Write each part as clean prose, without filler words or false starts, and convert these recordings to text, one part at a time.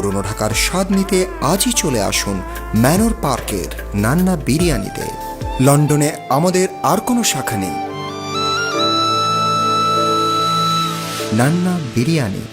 পুরনো ঢাকার স্বাদ নিতে আজই চলে আসুন ম্যানর পার্কের নান্না বিরিয়ানিতে। লন্ডনে আমাদের আর কোনো শাখা নেই। নান্না বিরিয়ানি।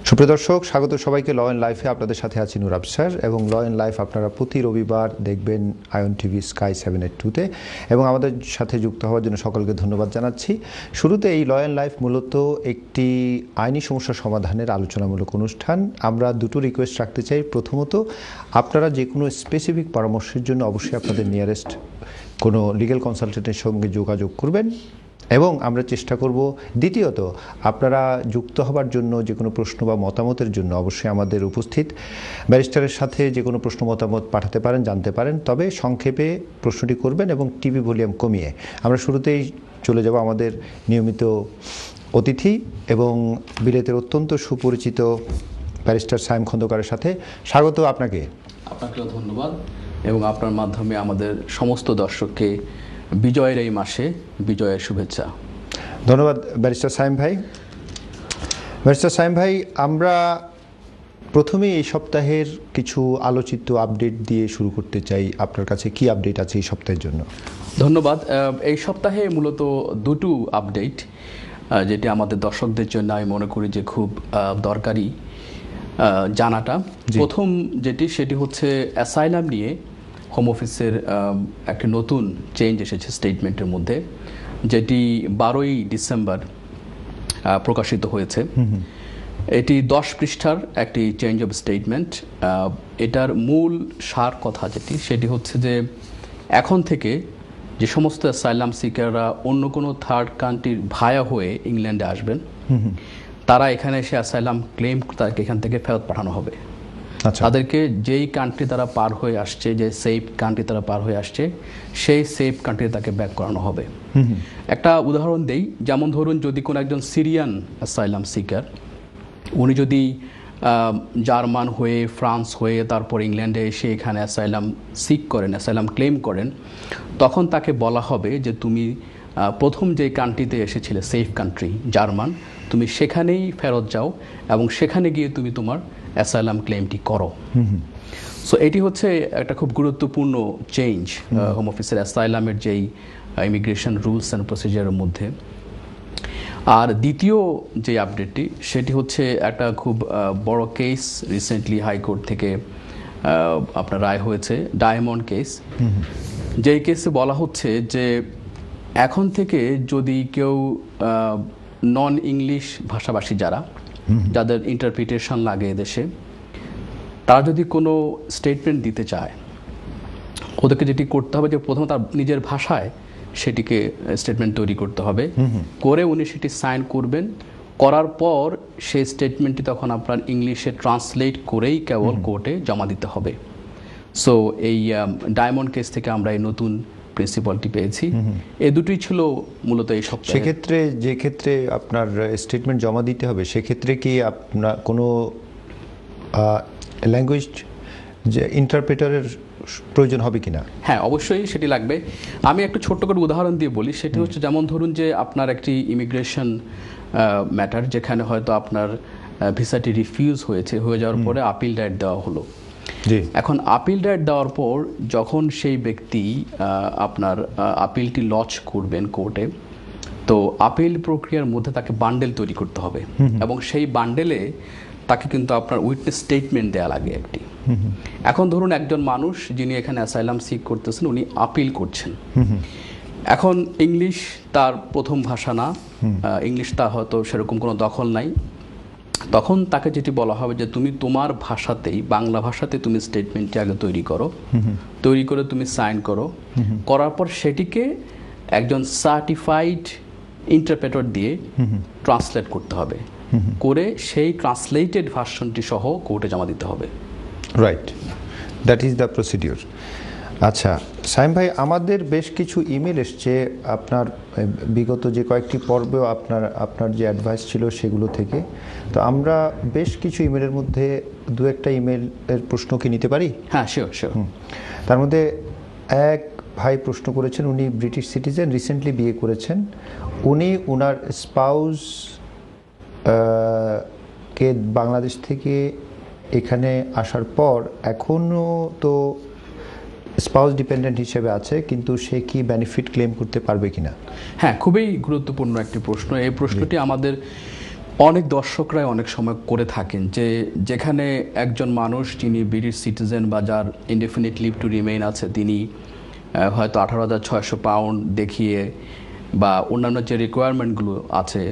সুপ্রিয় দর্শক, স্বাগত সবাইকে ল অ্যান্ড লাইফে। আপনাদের সাথে আছি নুর আফসার এবং ল অ্যান্ড লাইফ আপনারা প্রতি রবিবার দেখবেন আয়ন টিভি স্কাই 782-তে এবং আমাদের সাথে যুক্ত হওয়ার জন্য সকলকে ধন্যবাদ জানাচ্ছি। শুরুতে এই ল অ্যান্ড লাইফ মূলত একটি আইনি সমস্যা সমাধানের আলোচনামূলক অনুষ্ঠান। আমরা দুটো রিকোয়েস্ট রাখতে চাই। প্রথমত, আপনারা যে কোনো স্পেসিফিক পরামর্শের জন্য অবশ্যই আপনাদের নিয়ারেস্ট কোনো লিগ্যাল কনসালটেন্টের সঙ্গে যোগাযোগ করবেন এবং আমরা চেষ্টা করব। দ্বিতীয়ত, আপনারা যুক্ত হবার জন্য যে কোনো প্রশ্ন বা মতামতের জন্য অবশ্যই আমাদের উপস্থিত ব্যারিস্টারের সাথে যে কোনো প্রশ্ন মতামত পাঠাতে পারেন, জানতে পারেন, তবে সংক্ষেপে প্রশ্নটি করবেন এবং টিভি ভলিউম কমিয়ে। আমরা শুরুতেই চলে যাব আমাদের নিয়মিত অতিথি এবং বিলেতের অত্যন্ত সুপরিচিত ব্যারিস্টার সায়েম খন্দকারের সাথে। স্বাগত আপনাকে। আপনাকেও ধন্যবাদ এবং আপনার মাধ্যমে আমাদের সমস্ত দর্শককে বিজয়ের এই মাসে বিজয়ের শুভেচ্ছা। ধন্যবাদ ব্যারিস্টার সায়েম ভাই। ব্যারিস্টার সায়েম ভাই, আমরা প্রথমে এই সপ্তাহের কিছু আলোচিত আপডেট দিয়ে শুরু করতে চাই। আপনার কাছে কি আপডেট আছে এই সপ্তাহের জন্য? ধন্যবাদ। এই সপ্তাহে মূলত দুটো আপডেট যেটি আমাদের দর্শকদের জন্য আমি মনে করি যে খুব দরকারি জানাটা। প্রথম সেটি হচ্ছে অ্যাসাইলাম নিয়ে হোম অফিসের একটি নতুন চেঞ্জ এসেছে স্টেটমেন্টের মধ্যে, যেটি 12ই ডিসেম্বর প্রকাশিত হয়েছে। এটি 10 পৃষ্ঠার একটি চেঞ্জ অফ স্টেটমেন্ট। এটার মূল সার কথা সেটি হচ্ছে যে এখন থেকে যে সমস্ত অ্যাসাইলাম সিকাররা অন্য কোনো থার্ড কান্ট্রির ভায়া হয়ে ইংল্যান্ডে আসবেন, তারা এখানে এসে অ্যাসাইলাম ক্লেম তাদেরকে এখান থেকে ফেরত পাঠানো হবে। তাদেরকে যেই কান্ট্রি তারা পার হয়ে আসছে, যে সেফ কান্ট্রি তারা পার হয়ে আসছে, সেই সেফ কান্ট্রি তাকে ব্যাক করানো হবে। একটা উদাহরণ দেই, যেমন ধরুন যদি কোনো একজন সিরিয়ান অ্যাসাইলাম সিকার, উনি যদি জার্মান হয়ে, ফ্রান্স হয়ে, তারপর ইংল্যান্ডে এসে এখানে অ্যাসাইলাম সিক করেন, অ্যাসাইলাম ক্লেম করেন, তখন তাকে বলা হবে যে তুমি প্রথম যে কান্ট্রিতে এসেছিলে, সেফ কান্ট্রি জার্মান, তুমি সেখানেই ফেরত যাও এবং সেখানে গিয়ে তুমি তোমার অ্যাসাইলাম ক্লেমটি করো। সো এটি হচ্ছে একটা খুব গুরুত্বপূর্ণ চেঞ্জ হোম অফিসের অ্যাসাইলামের যেই ইমিগ্রেশন রুলস অ্যান্ড প্রসিজারের মধ্যে। আর দ্বিতীয় যে আপডেটটি সেটি হচ্ছে একটা খুব বড় কেস, রিসেন্টলি হাইকোর্ট থেকে আপনার রায় হয়েছে, ডায়মন্ড কেস। যেই কেসে বলা হচ্ছে যে এখন থেকে যদি কেউ নন ইংলিশ ভাষাভাষী যাদের ইন্টারপ্রিটেশন লাগে দেশে, তারা যদি কোনো স্টেটমেন্ট দিতে চায়, ওদেরকে যেটি করতে হবে যে প্রথমে তার নিজের ভাষায় সেটিকে স্টেটমেন্ট তৈরি করতে হবে, করে উনি সেটি সাইন করবেন। করার পর সেই স্টেটমেন্টটি তখন আপনার ইংলিশে ট্রান্সলেট করেই কেবল কোর্টে জমা দিতে হবে। সো এই ডায়মন্ড কেস থেকে আমরা এই নতুন প্রিন্সিপালটি পেয়েছি। এই দুটোই ছিল মূলত এই সপ্তাহে। সেক্ষেত্রে যে ক্ষেত্রে আপনার স্টেটমেন্ট জমা দিতে হবে, সেক্ষেত্রে কি আপনার কোনো ল্যাঙ্গুয়েজ যে ইন্টারপ্রেটারের প্রয়োজন হবে কিনা? হ্যাঁ, অবশ্যই সেটি লাগবে। আমি একটু ছোট্ট করে উদাহরণ দিয়ে বলি। সেটি হচ্ছে যেমন ধরুন যে আপনার একটি ইমিগ্রেশন ম্যাটার, যেখানে হয়তো আপনার ভিসাটি রিফিউজ হয়ে যাওয়ার পরে আপিল রাইট দেওয়া হলো। এখন আপিল রাইট দেওয়ার পর যখন সেই ব্যক্তি আপনার আপিলটি লজ করবেন কোর্টে, তো আপিল প্রক্রিয়ার মধ্যে তাকে বান্ডেল তৈরি করতে হবে এবং সেই বান্ডেলে তাকে কিন্তু আপনার উইটনেস স্টেটমেন্ট দেওয়া লাগে একটি। এখন ধরুন একজন মানুষ যিনি এখানে অ্যাসাইলাম সিক করতেছেন, উনি আপিল করছেন। এখন ইংলিশ তার প্রথম ভাষা না, ইংলিশ তার হয়তো সেরকম কোনো দখল নাই, তখন তাকে যেটি বলা হবে যে তুমি তোমার ভাষাতেই, বাংলা ভাষাতে তুমি স্টেটমেন্টটি আগে তৈরি করো, তৈরি করে তুমি সাইন করো, করার পর সেটিকে একজন সার্টিফাইড ইন্টারপ্রেটর দিয়ে ট্রান্সলেট করতে হবে, করে সেই ট্রান্সলেটেড ভার্সনটি সহ কোর্টে জমা দিতে হবে। Right, that is the procedure. আচ্ছা সাইম ভাই, আমাদের বেশ কিছু ইমেল এসছে আপনার বিগত যে কয়েকটি পর্বেও আপনার যে অ্যাডভাইস ছিল সেগুলো থেকে। তো আমরা বেশ কিছু ইমেলের মধ্যে দু একটা ইমেলের প্রশ্ন কি নিতে পারি? হ্যাঁ, শিওর শিওর। তার মধ্যে এক ভাই প্রশ্ন করেছেন, উনি ব্রিটিশ সিটিজেন, রিসেন্টলি বিয়ে করেছেন। উনি ওনার স্পাউস কে বাংলাদেশ থেকে এখানে আসার পর এখনও তো স্পাউস ডিপেন্ডেন্ট হিসেবে আছে, কিন্তু সে কি বেনিফিট ক্লেম করতে পারবে কিনা? হ্যাঁ, খুবই গুরুত্বপূর্ণ একটি প্রশ্ন। এই প্রশ্নটি আমাদের অনেক দর্শকরাই অনেক সময় করে থাকেন, যে যেখানে একজন মানুষ যিনি ব্রিটিশ সিটিজেন বা যার ইনডেফিনিট লিভ টু রিমেইন আছে, তিনি হয়তো 18,600 পাউন্ড দেখিয়ে বা অন্যান্য যে রিকোয়ারমেন্টগুলো আছে,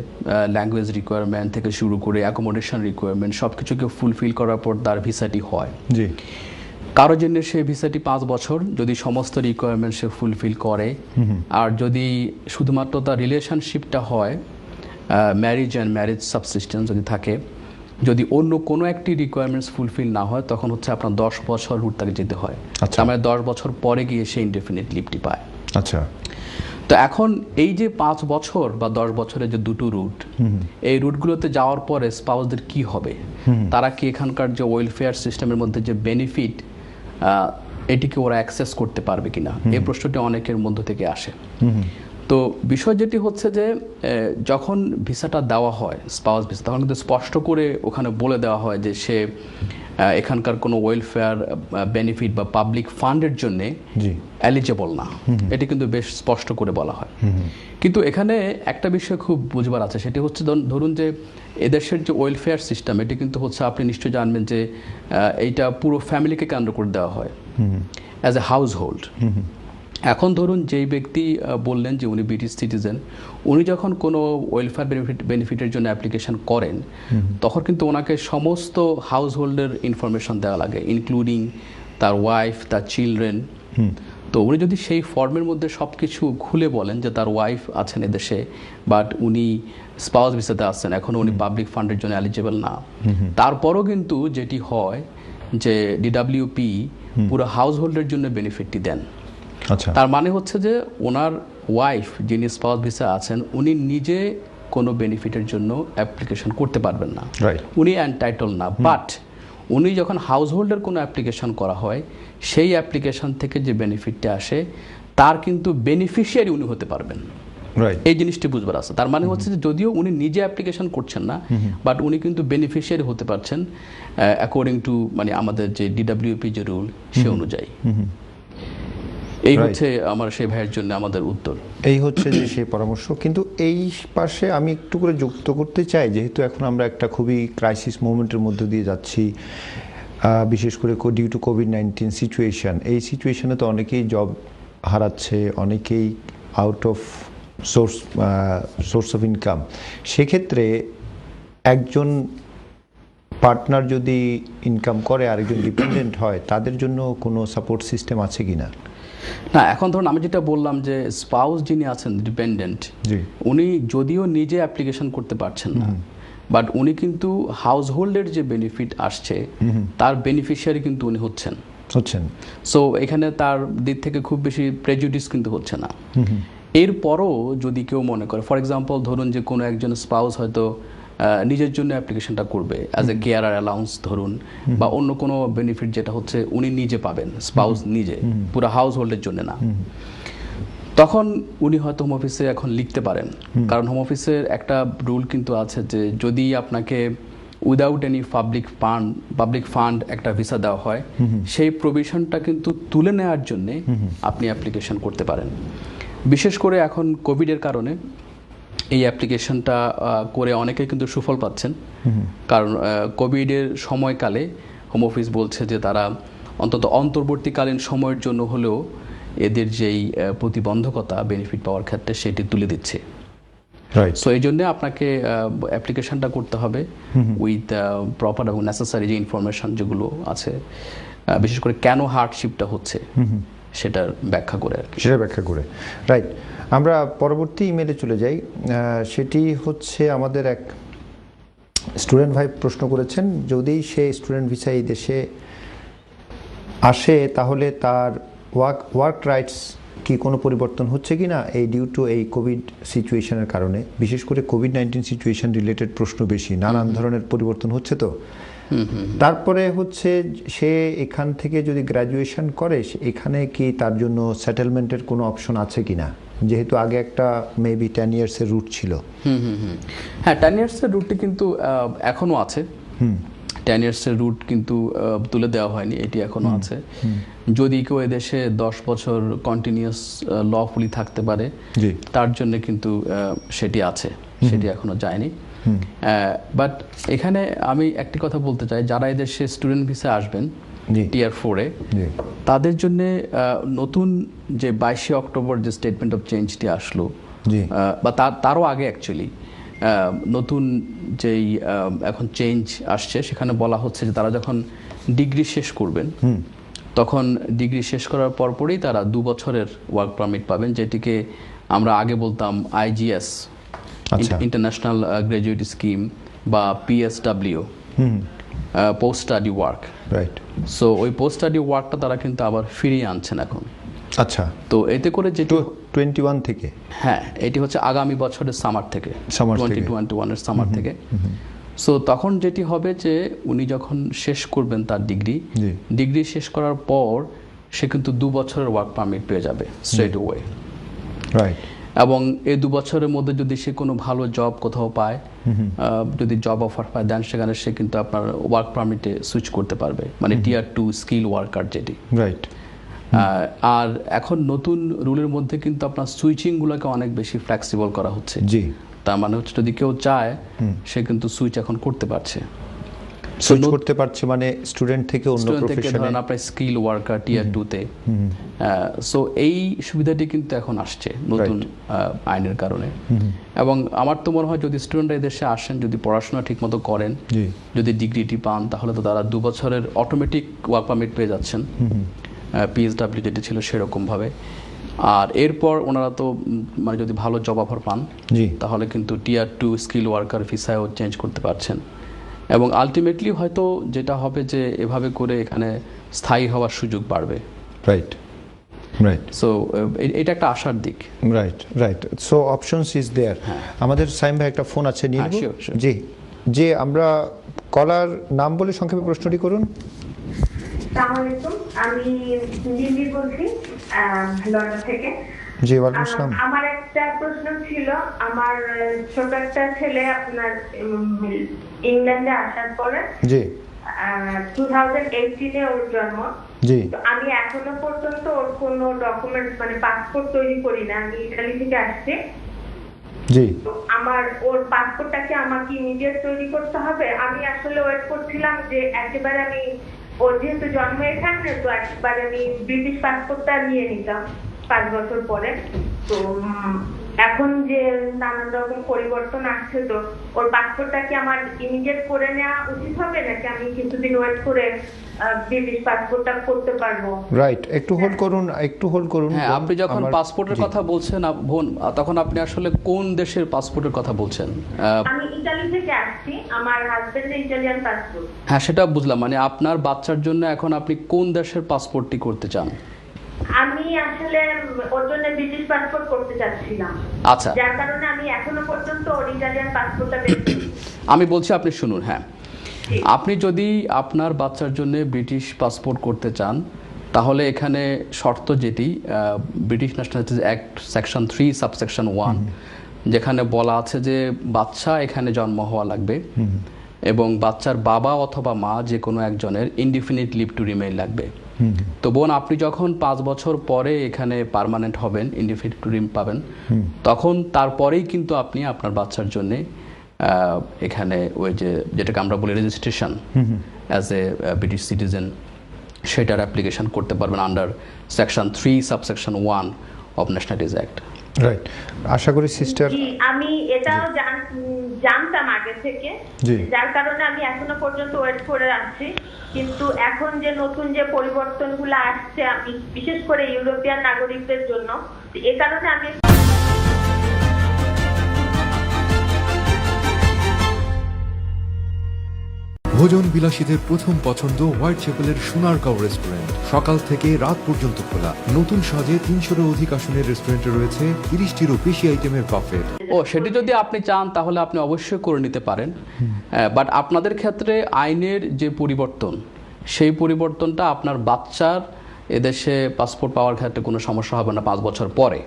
ল্যাঙ্গুয়েজ রিকোয়ারমেন্ট থেকে শুরু করে অ্যাকোমোডেশন রিকোয়ারমেন্ট, সব কিছুকে ফুলফিল করার পর তার ভিসাটি হয়। জি। কারোর জন্য সে ভিসাটি 5 বছর, যদি সমস্ত রিকোয়ারমেন্ট সে ফুলফিল করে, আর যদি শুধুমাত্র তার রিলেশনশিপটা হয় ম্যারিজ অ্যান্ড ম্যারিজ সাবসিস্টেন্স যদি থাকে, যদি অন্য কোনো একটি রিকোয়ারমেন্টস ফুলফিল না হয়, তখন হচ্ছে আপনার 10 বছর রুট তাকে যেতে হয়। আচ্ছা। তার মানে 10 বছর পরে গিয়ে সে ইনডেফিনিট লিভটি পায়। আচ্ছা। তো এখন এই যে 5 বছর বা 10 বছরের যে দুটো রুট, এই রুটগুলোতে যাওয়ার পরে স্পাউসদের কি হবে? তারা কি এখানকার যে ওয়েলফেয়ার সিস্টেমের মধ্যে যে বেনিফিট, এটিকে ওরা অ্যাক্সেস করতে পারবে কিনা, এই প্রশ্নটি অনেকের মধ্য থেকে আসে। তো বিষয় যেটি হচ্ছে যে যখন ভিসাটা দেওয়া হয়, স্পাউস ভিসা, তখন কিন্তু স্পষ্ট করে ওখানে বলে দেওয়া হয় যে সে এখানকার কোনো ওয়েলফেয়ার বেনিফিট বা পাবলিক ফান্ডের জন্যে এলিজেবল না, এটি কিন্তু বেশ স্পষ্ট করে বলা হয়। কিন্তু এখানে একটা বিষয় খুব বুঝবার আছে, সেটি হচ্ছে ধরুন যে এদেশের যে ওয়েলফেয়ার সিস্টেম, এটি কিন্তু হচ্ছে, আপনি নিশ্চয়ই জানবেন যে এইটা পুরো ফ্যামিলিকে কেন্দ্র করে দেওয়া হয় অ্যাজ এ হাউস হোল্ড। এখন ধরুন যেই ব্যক্তি বললেন যে উনি ব্রিটিশ সিটিজেন, উনি যখন কোনো ওয়েলফেয়ার বেনিফিটের জন্য অ্যাপ্লিকেশন করেন, তখন কিন্তু ওনাকে সমস্ত হাউস হোল্ডের ইনফরমেশন দেওয়া লাগে, ইনক্লুডিং তার ওয়াইফ, তার চিলড্রেন। তো উনি যদি সেই ফর্মের মধ্যে সব কিছু খুলে বলেন যে তার ওয়াইফ আছেন এদেশে, বাট উনি স্পাউস ভিসাতে আসছেন, এখন উনি পাবলিক ফান্ডের জন্য এলিজিবল না, তারপরও কিন্তু যেটি হয় যে ডিডাব্লিউপি পুরো হাউস হোল্ডের জন্য বেনিফিটটি দেন। তার মানে হচ্ছে যে ওনার ওয়াইফ যিনি স্পাউস ভিসা আছেন, উনি নিজে কোনো বেনিফিটের জন্য অ্যাপ্লিকেশন করতে পারবেন না, উনি এন্টাইটল না। বাট উনি যখন হাউস হোল্ডের কোনো অ্যাপ্লিকেশন করা হয়, সেই অ্যাপ্লিকেশন থেকে যে বেনিফিটটা আসে, তার কিন্তু বেনিফিশিয়ারি উনি হতে পারবেন। এই জিনিসটি বুঝবার আছে। তার মানে হচ্ছে যে যদিও উনি নিজে অ্যাপ্লিকেশন করছেন না, বাট উনি কিন্তু বেনিফিশিয়ারি হতে পারছেন অ্যাকর্ডিং টু মানে আমাদের যে ডিডাব্লিউপি যে রুল, সে অনুযায়ী। এই হচ্ছে আমার সেই ভাইয়ের জন্য আমাদের উত্তর। এই হচ্ছে যে সেই পরামর্শ। কিন্তু এই পাশে আমি একটু করে যুক্ত করতে চাই, যেহেতু এখন আমরা একটা খুবই ক্রাইসিস মোমেন্টের মধ্যে দিয়ে যাচ্ছি, বিশেষ করে ডিউ টু কোভিড-19 সিচুয়েশন। এই সিচুয়েশনে তো অনেকেই জব হারাচ্ছে, অনেকেই out of swords of income. সেক্ষেত্রে একজন পার্টনার যদি ইনকাম করে আর একজন ডিপেন্ডেন্ট হয়, তাদের জন্য কোনো সাপোর্ট সিস্টেম আছে কিনা? না, এখন ধরুন আমি যেটা বললাম যে স্পাউস যিনি আছেন ডিপেন্ডেন্ট, উনি যদিও নিজে অ্যাপ্লিকেশন করতে পারছেন না, বাট উনি কিন্তু হাউস হোল্ডের যে বেনিফিট আসছে, তার বেনিফিশিয়ারি কিন্তু উনি হচ্ছেন। সো এখানে তার দিক থেকে খুব বেশি প্রেজুডিস কিন্তু হচ্ছে না। এরপরও যদি কেউ মনে করে, ফর এক্সাম্পল ধরুন যে কোনো একজন স্পাউস হয়তো নিজের জন্য অ্যাপ্লিকেশনটা করবে অ্যাজ এ কেয়ারার অ্যালাউন্স ধরুন, বা অন্য কোনো বেনিফিট যেটা হচ্ছে উনি নিজে পাবেন, স্পাউস নিজে, পুরো হাউস হোল্ডের জন্য না, তখন উনি হয়তো হোম অফিসে এখন লিখতে পারেন। কারণ হোম অফিসের একটা রুল কিন্তু আছে যে যদি আপনাকে উইদাউট এনি পাবলিক ফান্ড একটা ভিসা দেওয়া হয়, সেই প্রভিশনটা কিন্তু তুলে নেওয়ার জন্যে আপনি অ্যাপ্লিকেশন করতে পারেন। বিশেষ করে এখন কোভিডের কারণে এই অ্যাপ্লিকেশনটা করে অনেকে কিন্তু সুফল পাচ্ছেন। কারণ কোভিডের সময়কালে হোম অফিস বলছে যে তারা অন্তত অন্তর্বর্তীকালীন সময়ের জন্য হলেও এদের যেই প্রতিবন্ধকতা বেনিফিট পাওয়ার ক্ষেত্রে সেটি তুলে দিচ্ছে। Right. সো এই জন্য আপনাকে অ্যাপ্লিকেশনটা করতে হবে উইথ প্রপার এবং নেসেসারি যে ইনফরমেশন যেগুলো আছে, বিশেষ করে কেন হার্ডশিপটা হচ্ছে সেটার ব্যাখ্যা করে আর কি। সেটা ব্যাখ্যা করে, রাইট। আমরা পরবর্তী ইমেলে চলে যাই। সেটি হচ্ছে আমাদের এক স্টুডেন্ট ভাই প্রশ্ন করেছেন, যদি সে স্টুডেন্ট ভিসা এই দেশে আসে তাহলে তার ওয়ার্ক রাইটস কি কোনো পরিবর্তন হচ্ছে কি না এই ডিউ টু এই কোভিড সিচুয়েশনের কারণে, বিশেষ করে কোভিড-19 সিচুয়েশন রিলেটেড প্রশ্ন বেশি, নানান ধরনের পরিবর্তন হচ্ছে তো। তারপরে হচ্ছে সে এখান থেকে যদি গ্র্যাজুয়েশন করে এখানে কি তার জন্য সেটেলমেন্টের কোনো অপশন আছে কি না, যেহেতু আগে একটা মেবি 10 ইয়ার্সের রুট ছিল। হ্যাঁ, 10 ইয়ার্সের রুটটি কিন্তু এখনো আছে। 10 ইয়ার্সের রুট কিন্তু তুলে দেওয়া হয়নি, এটি এখনো আছে। যদি কেউ এদেশে 10 বছর কন্টিনিউয়াস লফুলি থাকতে পারে তার জন্য কিন্তু সেটি আছে, সেটি এখনো যায়নি। বাট এখানে আমি একটি কথা বলতে চাই, যারা এদেশে স্টুডেন্ট ভিসা আসবেন টিয়ার 4-এ, তাদের জন্য নতুন যে 22 অক্টোবর যে স্টেটমেন্ট অফ চেঞ্জটি আসলো, বা তারও আগে অ্যাকচুয়ালি নতুন যেই এখন চেঞ্জ আসছে, সেখানে বলা হচ্ছে যে তারা যখন ডিগ্রি শেষ করবেন তখন ডিগ্রি শেষ করার পরপরই তারা 2 বছরের ওয়ার্ক পারমিট পাবেন, যেটিকে আমরা আগে বলতাম IGS, ইন্টারন্যাশনাল গ্র্যাজুয়েট স্কিম, বা PSW, post study work. Right. So ওই পোস্ট স্টাডি ওয়ার্কটা তারা কিন্তু আবার ফিরিয়ে আনছেন এখন। আচ্ছা, তো এতে করে যে 21 থেকে, হ্যাঁ, এটি হচ্ছে আগামী বছরের সামার থেকে, 2021-এর সামার থেকে। সো তখন যেটি হবে যে উনি যখন শেষ করবেন তার ডিগ্রি শেষ করার পর সে কিন্তু 2 বছরের ওয়ার্ক পারমিট পেয়ে যাবে স্ট্রেট ওয়ে। রাইট। এবং এই 2 বছরের মধ্যে যদি সে কোনো ভালো জব কোথাও পায়, যদি জব অফার পায়, দেন সেখানে সে কিন্তু আপনার ওয়ার্ক পারমিটে সুইচ করতে পারবে, মানে টিয়ার 2 স্কিল ওয়ার্কার যেটি। রাইট। আর এখন নতুন রুলের মধ্যে কিন্তু আপনার সুইচিংগুলোকে অনেক বেশি ফ্লেক্সিবল করা হচ্ছে। জি। তার মানে হচ্ছে যদি কেউ চায় সে কিন্তু সুইচ এখন করতে পারছে, সুইচ করতে পারছে, মানে স্টুডেন্ট থেকে অন্য প্রফেশনে, ধরেন আপনার স্কিল ওয়ার্কার টিয়ার 2-তে। সো এই সুবিধাটি কিন্তু এখন আসছে নতুন আইনের কারণে। এবং আমার তো মনে হয় যদি স্টুডেন্টরা এদেশে আসেন, যদি পড়াশোনা ঠিকমতো করেন, যদি ডিগ্রিটি পান, তাহলে তো তারা 2 বছরের অটোমেটিক ওয়ার্ক পারমিট পেয়ে যাচ্ছেন, PSW যেটি ছিল সেরকম ভাবে। আর এরপর ওনারা তো মানে যদি ভালো জব অফার পান তাহলে কিন্তু টিয়ার 2 স্কিল ওয়ার্কার ভিসায়ও চেঞ্জ করতে পারছেন। এবং আলটিমেটলি হয়তো যেটা হবে যে এভাবে করে এখানে স্থায়ী হওয়ার সুযোগ বাড়বে। রাইট। রাইট। সো এটা একটা আশার দিক। Right. Right. So options is there. আমাদের সাইম ভাই একটা ফোন আছে, নিয়ে নেব। জি জি, আমরা কলার নাম বলে সংক্ষেপে প্রশ্নটি করুন। আসসালামু আলাইকুম, আমি লিলি বলছি লন্ডন থেকে। জি, ওয়ালাইকুম আসসালাম। আমার একটা প্রশ্ন ছিল, আমার ছোট একটা ছেলে আপনার ইংল্যান্ডে আসার পরে, জি, 2018-এ ওর জন্ম। জি। আমি এখনো পর্যন্ত ওর কোনো ডকুমেন্টস মানে পাসপোর্ট তৈরি করি না, আমি ইতালি থেকে আসছি। জি। আমার ওর পাসপোর্টটাকে আমাকে ইমিডিয়েট তৈরি করতে হবে? আমি আসলে ওয়েট করছিলাম যে একেবারে আমি, ওর যেহেতু জন্ম এখানে, তো একবার আমি ব্রিটিশ পাসপোর্টটা নিয়ে নিতাম 5 বছর পরে। তো এখন যে নানান রকম পরিবর্তন আসছে, তো ওর পাসপোর্টটা কি আমার ইমিডিয়েট করে নেওয়া উচিত হবে, নাকি আমি কিছুদিন ওয়েট করে ব্রিটিশ পাসপোর্টটা করতে পারবো? রাইট, একটু হোল্ড করুন, একটু হোল্ড করুন। হ্যাঁ, আপনি যখন পাসপোর্টের কথা বলছেন বোন, তখন আপনি আসলে কোন দেশের পাসপোর্টের কথা বলছেন? আমি ইতালি থেকে আসছি, আমার হাজবেন্ডের ইতালিয়ান পাসপোর্ট। হ্যাঁ, সেটা বুঝলাম। মানে আপনার বাচ্চার জন্য এখন আপনি কোন দেশের পাসপোর্টটি করতে চান? আমি আসলে ওর জন্য ব্রিটিশ পাসপোর্ট করতে চাচ্ছিলাম। আচ্ছা, যার কারণে আমি এখনো পর্যন্ত ওর ইতালিয়ান পাসপোর্টটা দেখছি। আমি বলছি, আপনি শুনুন। হ্যাঁ, আপনি যদি আপনার বাচ্চার জন্য ব্রিটিশ পাসপোর্ট করতে চান, তাহলে এখানে শর্ত যেটি ব্রিটিশ ন্যাশনালিটিজ অ্যাক্ট সেকশন 3 সাবসেকশন 1, যেখানে বলা আছে যে বাচ্চা এখানে জন্ম হওয়া লাগবে এবং বাচ্চার বাবা অথবা মা যে কোনো একজনের ইনডিফিনিট লিভ টু রিমেইন লাগবে। তো বোন, আপনি যখন 5 বছর পরে এখানে পার্মানেন্ট হবেন, ইনডিফিনিট টু রিম পাবেন, তখন তারপরেই কিন্তু আপনি আপনার বাচ্চার জন্য এখানে ওই যেটাকে আমরা বলি registration as a British citizen, সেটার অ্যাপ্লিকেশন করতে পারবেন under section 3 subsection 1 of nationalities act. Right, আশা করি সিস্টার। জি, আমি এটাও জানতাম আগে থেকে, জি। যার কারণে আমি এখনো পর্যন্ত ওয়েট করে আছি। কিন্তু এখন যে নতুন যে পরিবর্তনগুলো আসছে, আমি বিশেষ করে ইউরোপিয়ান নাগরিকদের জন্য, এ কারণে আমি ভোজন বিলাসীদের প্রথম পছন্দ হোয়াইট চ্যাপেলের সোনারগাঁও রেস্টুরেন্ট। সকাল থেকে রাত পর্যন্ত খোলা। নতুন সাজে 300-এরও অধিক আসনের রেস্টুরেন্টে রয়েছে 30টিরও বেশি আইটেমের বাফেট। সেটি যদি আপনি চান তাহলে আপনি অবশ্যই করে নিতে পারেন, বাট আপনাদের ক্ষেত্রে আইনের যে পরিবর্তন, সেই পরিবর্তনটা আপনার বাচ্চার এদেশে পাসপোর্ট পাওয়ার ক্ষেত্রে কোনো সমস্যা হবে না 5 বছর পরে।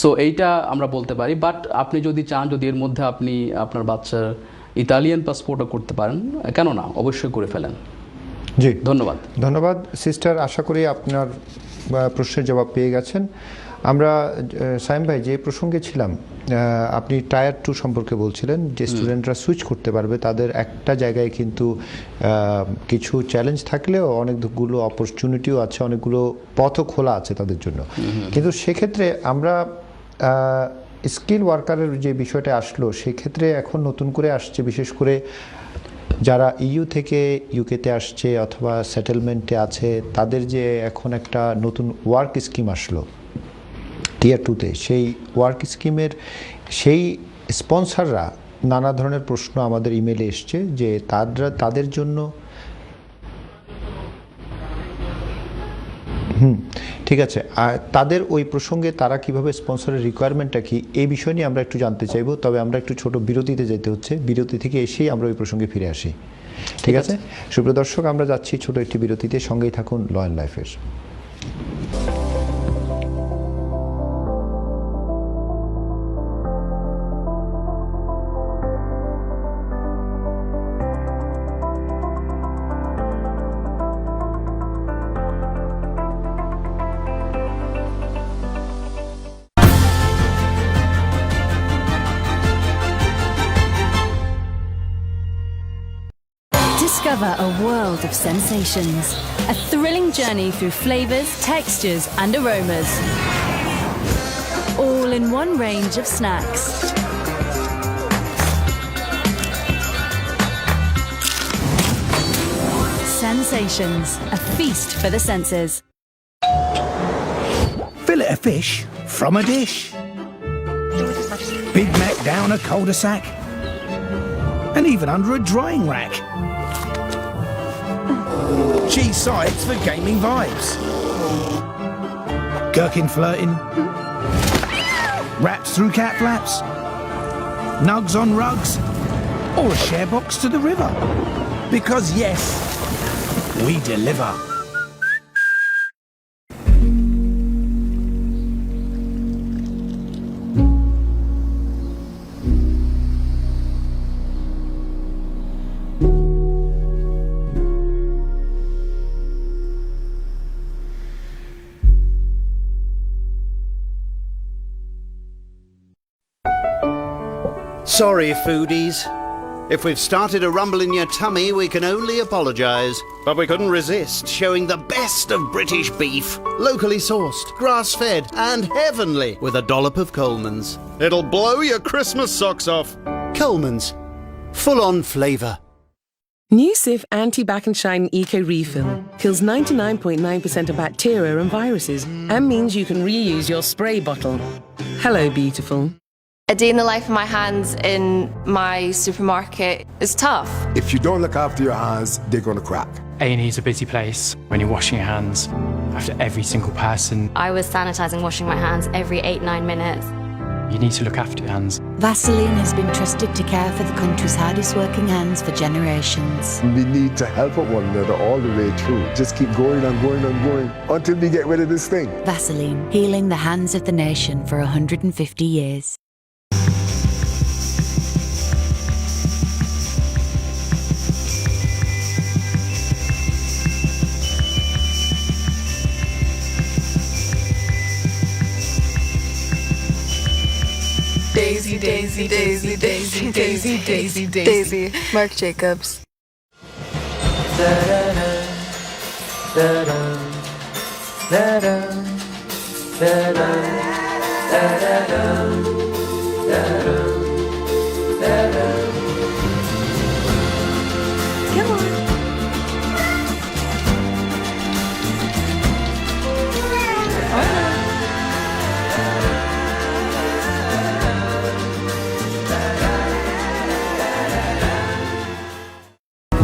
সো এইটা আমরা বলতে পারি, বাট আপনি যদি চান, যদি এর মধ্যে আপনি আপনার বাচ্চার ইতালিয়ান পাসপোর্টও করতে পারেন, কেন না, অবশ্যই করে ফেলেন। জি, ধন্যবাদ সিস্টার। আশা করি আপনার প্রশ্নের জবাব পেয়ে গেছেন। আমরা সাইম ভাই যে প্রসঙ্গে ছিলাম, আপনি টায়ার 2 সম্পর্কে বলছিলেন যে স্টুডেন্টরা সুইচ করতে পারবে, তাদের একটা জায়গায় কিন্তু কিছু চ্যালেঞ্জ থাকলেও অনেকগুলো অপরচুনিটিও আছে, অনেকগুলো পথও খোলা আছে তাদের জন্য। কিন্তু সেক্ষেত্রে আমরা স্কিল ওয়ার্কারের যে বিষয়টা আসলো, সেক্ষেত্রে এখন নতুন করে আসছে, বিশেষ করে যারা ইউ থেকে ইউকেতে আসছে অথবা সেটেলমেন্টে আছে, তাদের যে এখন একটা নতুন ওয়ার্ক স্কিম আসলো টিয়ার 2-তে, সেই ওয়ার্ক স্কিমের সেই স্পন্সররা নানা ধরনের প্রশ্ন আমাদের ইমেলে এসছে যে তাদের জন্য ঠিক আছে, আর তাদের ওই প্রসঙ্গে তারা কিভাবে স্পন্সরের রিকোয়ারমেন্টটা কি, এই বিষয় নিয়ে আমরা একটু জানতে চাইবো। তবে আমরা একটু ছোট বিরতিতে যেতে হচ্ছে, বিরতি থেকে এসেই আমরা ওই প্রসঙ্গে ফিরে আসি। ঠিক আছে, সুপ্রিয় দর্শক, আমরা যাচ্ছি ছোট একটি বিরতিতে, সঙ্গেই থাকুন লয়েন লাইফের। Discover a world of sensations. A thrilling journey through flavors, textures, and aromas. All in one range of snacks. Sensations, a feast for the senses. Fillet of fish from a dish. Big Mac down a cul-de-sac. And even under a drying rack. Cheese sides for gaming vibes. Gherkin flirting. Wraps through cat flaps. Nugs on rugs. Or a share box to the river. Because yes, we deliver. Sorry, foodies. If we've started a rumble in your tummy, we can only apologise. But we couldn't resist showing the best of British beef. Locally sourced, grass-fed and heavenly, with a dollop of Coleman's. It'll blow your Christmas socks off. Coleman's. Full-on flavour. New Cif Anti-Back and Shine Eco Refill kills 99.9% of bacteria and viruses and means you can reuse your spray bottle. Hello, beautiful. A day in the life of my hands in my supermarket is tough. If you don't look after your hands, they're going to crack. A&E is a busy place when you're washing your hands after every single person. I was sanitizing washing my hands every 8-9 minutes. You need to look after your hands. Vaseline has been trusted to care for the country's hardest working hands for generations. We need to help one another all the way through. Just keep going and going and going until we get rid of this thing. Vaseline, healing the hands of the nation for 150 years. Daisy, Daisy, Daisy, Daisy, Daisy, Daisy, Daisy. Marc Jacobs. Come on.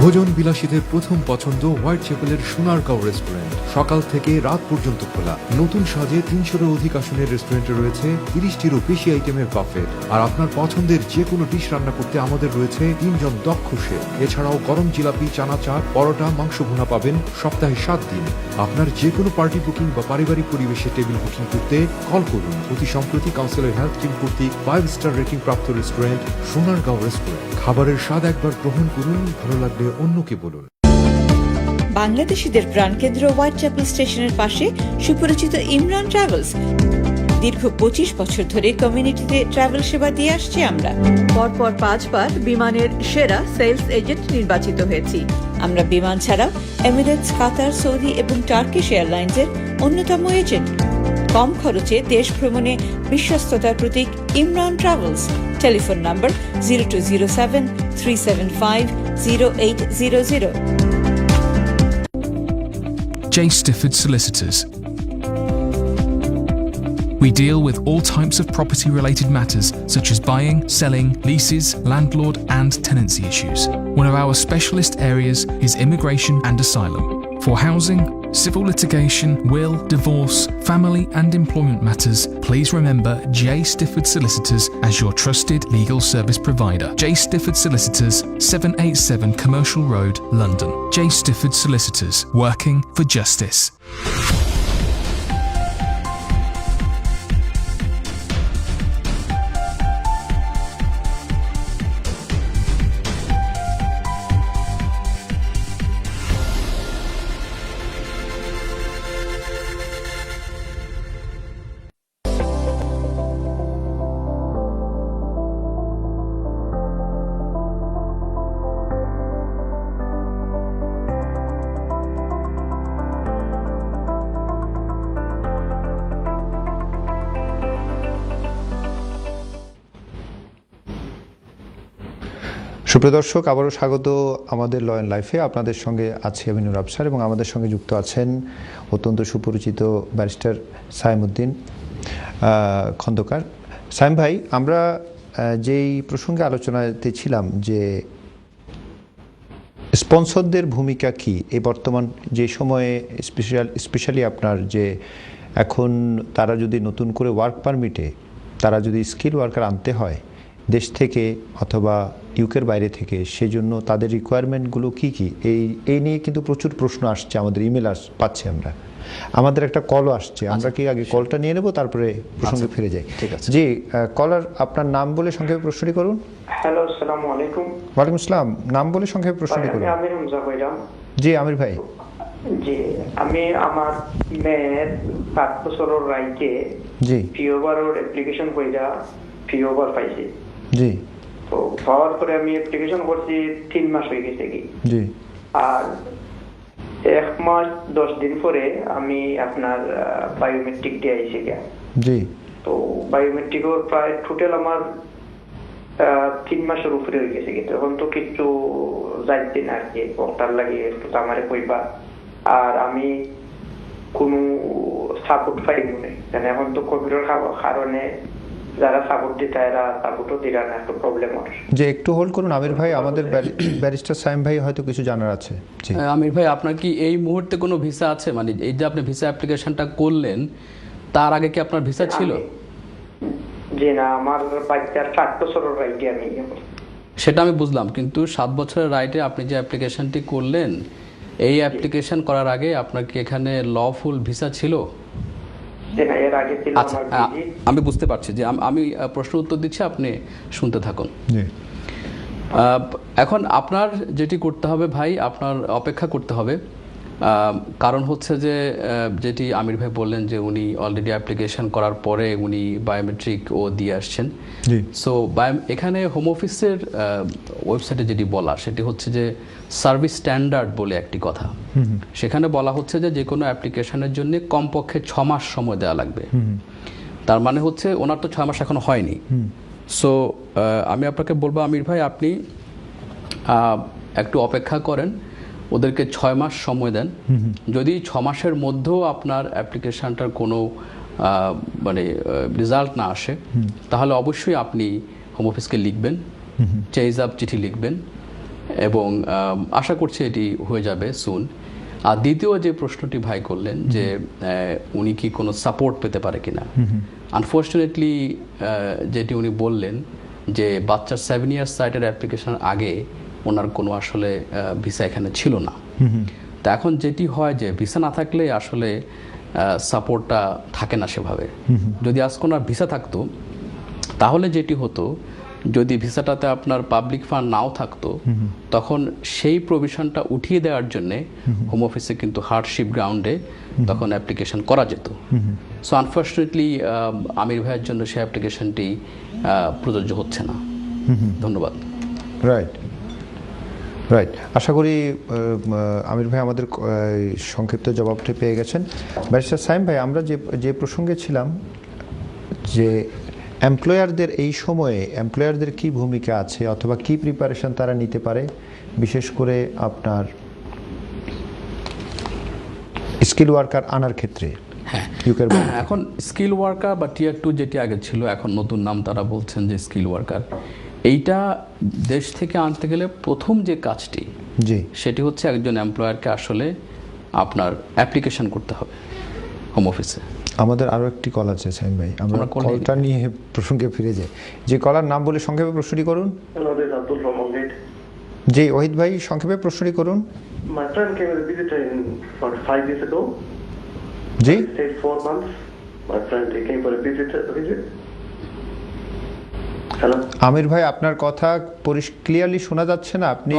ভোজন বিলাসীদের প্রথম পছন্দ white চ্যাপেলের Sonargaon restaurant. সকাল থেকে রাত পর্যন্ত খোলা। নতুন সাজে 300-এরও অধিক আসনের রেস্টুরেন্টে রয়েছে 30টিরও বেশি আইটেমের বাফেট। আর আপনার পছন্দের যে কোনো ডিশ রান্না করতে আমাদের রয়েছে 3 জন দক্ষ শেফ। এছাড়াও গরম জিলাপি, চানা চাট, পরোটা, মাংস ভুনা পাবেন সপ্তাহে 7 দিন। আপনার যে কোনো পার্টি বুকিং বা পারিবারিক পরিবেশে টেবিল বুকিং করতে কল করুন। অতি সম্প্রতি কাউন্সিলের হেলথ টিম কর্তৃক 5 স্টার রেটিং প্রাপ্ত রেস্টুরেন্ট সোনারগাঁও রেস্টুরেন্ট। খাবারের স্বাদ একবার গ্রহণ করুন, ভালো লাগলে অন্যকে বলুন। বাংলাদেশিদের প্রাণকেন্দ্র হোয়াইট চ্যাপেল স্টেশনের পাশে সুপরিচিত ইমরান ট্রাভেলস। দীর্ঘ 25 বছর ধরে কমিউনিটিতে ট্রাভেল সেবা দিয়ে আসছি আমরা। পরপর 5 বার বিমানের সেরা সেলস এজেন্ট নির্বাচিত হয়েছি। আমরা বিমান ছাড়াও এমিরেটস, কাতার, সৌদি এবং টার্কিশ এয়ারলাইন্সের অন্যতম এজেন্ট। কম খরচে দেশ ভ্রমণে বিশ্বস্ততার প্রতীক Imran travels. Telephone number 0207 375 0800। J. Stifford Solicitors. We deal with all types of property-related matters such as buying, selling, leases, landlord and tenancy issues. One of our specialist areas is immigration and asylum. For housing, civil litigation, will, divorce, family and employment matters, please remember J. Stifford Solicitors as your trusted legal service provider. J. Stifford Solicitors, 787 Commercial Road, London. J. Stifford Solicitors, working for justice. সুপ্রিয় দর্শক, আবারও স্বাগত আমাদের lion লাইফে। আপনাদের সঙ্গে আছি আমি নুর আফসার এবং আমাদের সঙ্গে যুক্ত আছেন অত্যন্ত সুপরিচিত ব্যারিস্টার সাইমুদ্দিন খন্দকার। সাইম ভাই, আমরা যেই প্রসঙ্গে আলোচনাতে ছিলাম যে স্পন্সরদের ভূমিকা কি এই বর্তমান যে সময়ে, স্পেশালি আপনার যে এখন তারা যদি নতুন করে ওয়ার্ক পারমিটে তারা যদি স্কিল ওয়ার্কার আনতে হয় দেশ থেকে অথবা ইউকের বাইরে থেকে, সেজন্য তাদের রিকোয়ারমেন্টগুলো কি কি, এই নিয়ে কিন্তু প্রচুর প্রশ্ন আসছে, আমাদের ইমেল পাচ্ছি আমরা, আমাদের একটা কলও আসছে। আমরা কি আগে কলটা নিয়ে নেব তারপরে প্রসঙ্গে ফিরে যাই? ঠিক আছে জি। কলার, আপনার নাম বলে সংক্ষেপে প্রশ্নটি করুন। হ্যালো, আসসালামু আলাইকুম। ওয়ালাইকুম আসসালাম। নাম বলে সংক্ষেপে প্রশ্নটি করুন। আমি হামজা কইরাম। জি আমির ভাই। জি, আমি আমার মেয়ের 7 বছরের রাইকে জি পিওবারের অ্যাপ্লিকেশন কইরা পিওবার পাইছি। জি। তো পাওয়ার পরে আমি অ্যাপ্লিকেশন করছি 3 মাস হয়ে গেছে কি। জি। আর 1 মাস 10 দিন পরে আমি আপনার বায়োমেট্রিক দিয়ে আইছি গিয়া। জি। তো বায়োমেট্রিকের প্রায় টোটাল আমার 3 মাসের উপরে হয়ে গেছে কি। তখন তো কিছু যাইতে না আর কি, ওটার লাগে একটু আমারে কইবা। আর আমি কোনো সাপোর্ট পাই মনে, এখন তো কোভিডের কারণে যারা সাপোর্ট দিতে এরা সাপোর্টও দিরা না, একটু প্রবলেম হয়। যে একটু হোল্ড করুন আমির ভাই, আমাদের ব্যারিস্টার সাইম ভাই হয়তো কিছু জানার আছে। জি আমির ভাই, আপনার কি এই মুহূর্তে কোনো ভিসা আছে? মানে এই যে আপনি ভিসা অ্যাপ্লিকেশনটা করলেন তার আগে কি আপনার ভিসা ছিল? জি না, আমার বাচ্চার 7 বছরের রাইটে আমি সেটা আমি বুঝলাম, কিন্তু 7 বছরের রাইটে আপনি যে অ্যাপ্লিকেশনটি করলেন, এই অ্যাপ্লিকেশন করার আগে আপনার কি এখানে লফুল ভিসা ছিল? আচ্ছা, আমি বুঝতে পারছি যে আমি প্রশ্ন উত্তর দিচ্ছি, আপনি শুনতে থাকুন। এখন আপনার যেটি করতে হবে ভাই, আপনার অপেক্ষা করতে হবে। কারণ হচ্ছে যে যেটি আমির ভাই বললেন যে উনি অলরেডি অ্যাপ্লিকেশন করার পরে উনি বায়োমেট্রিক ও দিয়ে আসছেন। সো এখানে হোম অফিসের ওয়েবসাইটে যেটি বলা সেটি হচ্ছে যে সার্ভিস স্ট্যান্ডার্ড বলে একটি কথা। সেখানে বলা হচ্ছে যে কোনো অ্যাপ্লিকেশনের জন্য কমপক্ষে 6 মাস সময় দেওয়া লাগবে। তার মানে হচ্ছে ওনার তো 6 মাস এখনো হয়নি। সো আমি আপনাকে বলবো আমির ভাই, আপনি একটু অপেক্ষা করেন, ওদেরকে 6 মাস সময় দেন। যদি 6 মাসের মধ্যেও আপনার অ্যাপ্লিকেশনটার কোনো মানে রেজাল্ট না আসে, তাহলে অবশ্যই আপনি হোম অফিসকে লিখবেন, চেজ আপ চিঠি লিখবেন, এবং আশা করছি এটি হয়ে যাবে সুন। আর দ্বিতীয় যে প্রশ্নটি ভাই করলেন যে উনি কি কোনো সাপোর্ট পেতে পারে কিনা, আনফর্চুনেটলি যেটি উনি বললেন যে বাচ্চার 7 ইয়ার্স সাইটের অ্যাপ্লিকেশন আগে ওনার কোনো আসলে ভিসা এখানে ছিল না। তা এখন যেটি হয় যে ভিসা না থাকলে আসলে সাপোর্টটা থাকে না সেভাবে। যদি আজকে ওনার ভিসা থাকতো, তাহলে যেটি হতো, যদি ভিসাটাতে আপনার পাবলিক ফান্ড নাও থাকতো, তখন সেই প্রভিশনটা উঠিয়ে দেওয়ার জন্য হোম অফিসে কিন্তু হার্ডশিপ গ্রাউন্ডে তখন অ্যাপ্লিকেশন করা যেত। সো আনফর্চুনেটলি আমির ভাইয়ের জন্য সেই অ্যাপ্লিকেশনটি প্রযোজ্য হচ্ছে না। ধন্যবাদ। রাইট রাইট, আশা করি আমির ভাই আমাদের সংক্ষিপ্ত জবাবটি পেয়ে গেছেন। ব্যারিস্টার সাইম ভাই, আমরা যে প্রসঙ্গে ছিলাম যে এমপ্লয়ারদের এই সময়ে এমপ্লয়ারদের কি ভূমিকা আছে অথবা কি প্রিপারেশন তারা নিতে পারে, বিশেষ করে আপনার স্কিল ওয়ার্কার আনার ক্ষেত্রে? এখন স্কিল ওয়ার্কার বা টিয়ার 2 যেটি আগে ছিল, এখন নতুন নাম তারা বলছেন যে স্কিল ওয়ার্কার। এইটা দেশ থেকে আনতে গেলে প্রথম যে কাজটি সেটি হচ্ছে একজন এমপ্লয়ারকে আসলে আপনার অ্যাপ্লিকেশন করতে হবে হোম অফিসে। আমাদের আরও একটি কল আছে সাইম ভাই, আমরা কলটা নিয়ে প্রসঙ্গে ফিরে যাই। যে কলার নাম বলে সংক্ষেপে প্রশ্নটি করুন। জি ওহিদ ভাই, সংক্ষেপে প্রশ্নটি করুন। My friend came as a visitor about 5 years ago. G, he stayed 4 months. My friend, he came for a visit. Hello? আমির ভাই, আপনার কথা ক্লিয়ারলি শোনা যাচ্ছে না। আপনি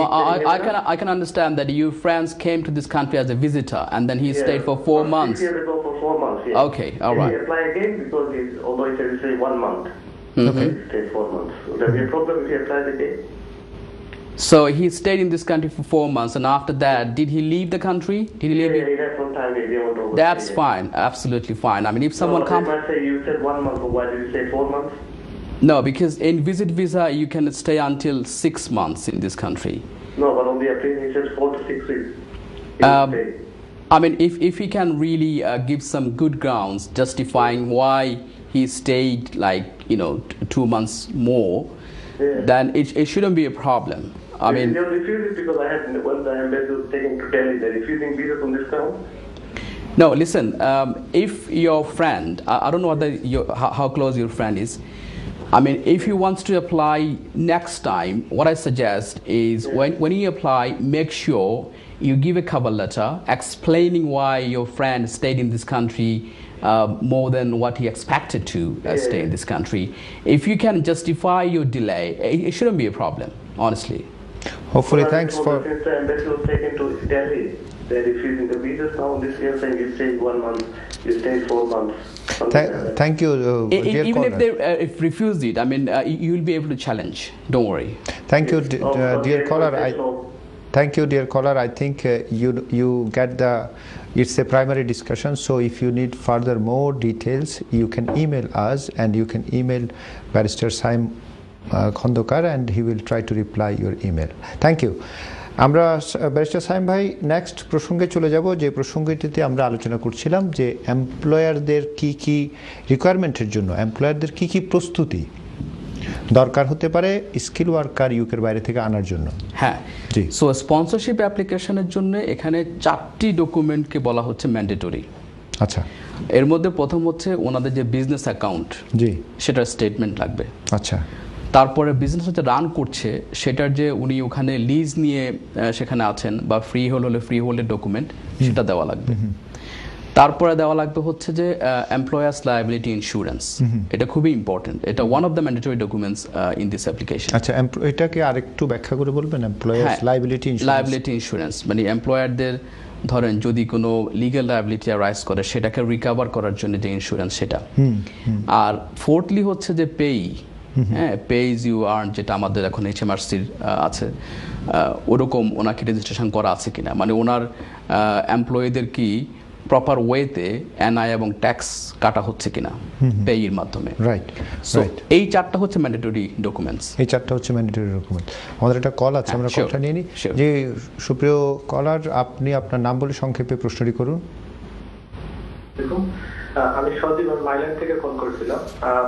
I can understand that your friends came to this country as a visitor and then he stayed for 4 months. 6 years ago for 4 months. Yeah. Okay, all right. He applied again because although he said he stayed 1 month. Okay. He stayed 4 months. Would there be a problem if he applied again? So he stayed in this country for 4 months, and after that, did he leave the country? Did he leave? Yeah, he left one time. He went over. That's fine, absolutely fine. I mean, if someone comes, they might say you said 1 month, but why did you say 4 months? No, because in visit visa you can stay until 6 months in this country. No, but on the application he said 4 to 6 weeks. I mean, if he can really give some good grounds justifying why he stayed 2 months more, then it shouldn't be a problem. I mean, they refused it because I had when the embassy was taken to Delhi. They're refusing visas on this ground. No, listen. If your friend, I don't know how close your friend is. I mean, if he wants to apply next time, what I suggest is when you apply, make sure you give a cover letter explaining why your friend stayed in this country more than what he expected to stay in this country. If you can justify your delay, it shouldn't be a problem, honestly. Hopefully, thanks for. Since the embassy was taken to Delhi, they're refusing the visas now. This year saying you stayed 1 month, you stayed 4 months. Thank you, dear even caller. if they refused it, I mean, you will be able to challenge. Don't worry. Thank you, dear caller. Thank you, dear caller. I think you get it's a primary discussion. So if you need further more details, you can email us, and you can email Barrister Saim Khondokar, and he will try to reply your email. Thank you. আমরা barrister Saim ভাই next প্রসঙ্গে চলে যাব, যে প্রসঙ্গটিতে আমরা আলোচনা করছিলাম যে এমপ্লয়ারদের কি রিকোয়ারমেন্টের জন্য এমপ্লয়ারদের কি প্রস্তুতি দরকার হতে পারে স্কিল ওয়ার্কার ইউকের বাইরে থেকে আনার জন্য। হ্যাঁ, জি। সো স্পন্সরশিপ অ্যাপ্লিকেশনের জন্য এখানে 4টি ডকুমেন্টকে বলা হচ্ছে ম্যান্ডেটরি। আচ্ছা, এর মধ্যে প্রথম হচ্ছে ওনাদের যে বিজনেস অ্যাকাউন্ট, জি, সেটার স্টেটমেন্ট লাগবে। আচ্ছা, তারপরে বিজনেস হচ্ছে রান করছে সেটার যে উনি ওখানে লিজ নিয়ে সেখানে আছেন বা ফ্রি হলে ফ্রি হোল্ডের ডকুমেন্ট সেটা দেওয়া লাগবে। তারপরে দেওয়া লাগবে হচ্ছে যে এমপ্লয়ার্স লায়াবিলিটি ইন্স্যুরেন্স, এটা খুবই ইম্পর্টেন্ট, এটা one of the mandatory documents in this application. আচ্ছা, এটাকে আরেকটু ব্যাখ্যা করে বলবেন? এমপ্লয়ার্স লায়াবিলিটি ইন্স্যুরেন্স মানে এমপ্লয়ারদের ধরেন যদি কোনো লিগ্যাল লায়াবিলিটি রাইজ করে সেটাকে রিকভার করার জন্য যে ইন্স্যুরেন্স সেটা। আর ফোর্থলি হচ্ছে যে হ্যাঁ, পে ইজ ইউ আর্ন, যেটা আমাদের এখন HMRCর আছে, ওরকম ওনাকে রেজিস্ট্রেশন করা আছে কিনা, মানে ওনার এমপ্লয়ীদের কি প্রপার ওয়েতে এনআই এবং ট্যাক্স কাটা হচ্ছে কিনা পেইর মাধ্যমে। রাইট, সো এই চারটা হচ্ছে ম্যান্ডেটরি ডকুমেন্টস। এই চারটা হচ্ছে ম্যান্ডেটরি ডকুমেন্ট। আমাদের একটা কল আছে, আমরা কলটা নিয়ে নিই। যে সুপ্রিয় কলার, আপনি আপনার নাম বলে সংক্ষেপে প্রশ্নটি করুন। আমি সজীব মাইল্যান্ড থেকে ফোন করেছিলাম।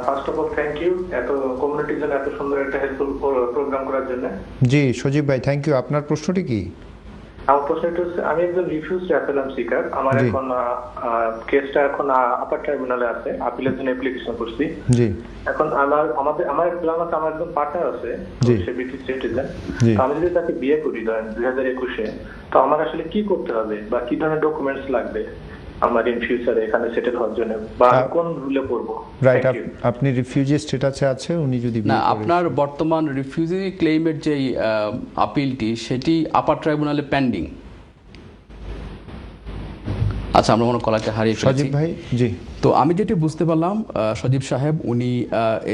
First of all thank you এত কমিউনিটির জন্য এত সুন্দর একটা হেল্পফুল প্রোগ্রাম করার জন্য। জি সজীব ভাই, থ্যাংক ইউ। আপনার প্রশ্নটি কি? আমার প্রশ্নটা হচ্ছে, আমি একজন রিফিউজড অ্যাসাইলাম সিকার। আমার এখন কেসটা এখন আপার ট্রাইব্যুনালে আছে, আপিলের জন্য অ্যাপ্লিকেশন করছি। জি। এখন আমার প্ল্যান আছে, আমার একজন পার্টনার আছে, সে ব্রিটিশ সিটিজেন। আমি যদি তাকে বিয়ে করি 2021-এ, তো আমার আসলে কি করতে হবে বা কি ধরনের ডকুমেন্টস লাগবে আমার ইন ফিউচারে এখানে সেটেল হওয়ার জন্য, বা কোন রুলে পড়ব? রাইট, আপনি রিফিউজি স্ট্যাটাসে আছে, উনি যদি না, আপনার বর্তমান রিফিউজি ক্লেইমের যে আপিলটি সেটি আপার ট্রাইব্যুনালে পেন্ডিং। আচ্ছা, আমরা মনে কলারটা হারিয়ে ফেলেছি। সজীব ভাই, জি। তো আমি যেটি বুঝতে পারলাম, সজীব সাহেব উনি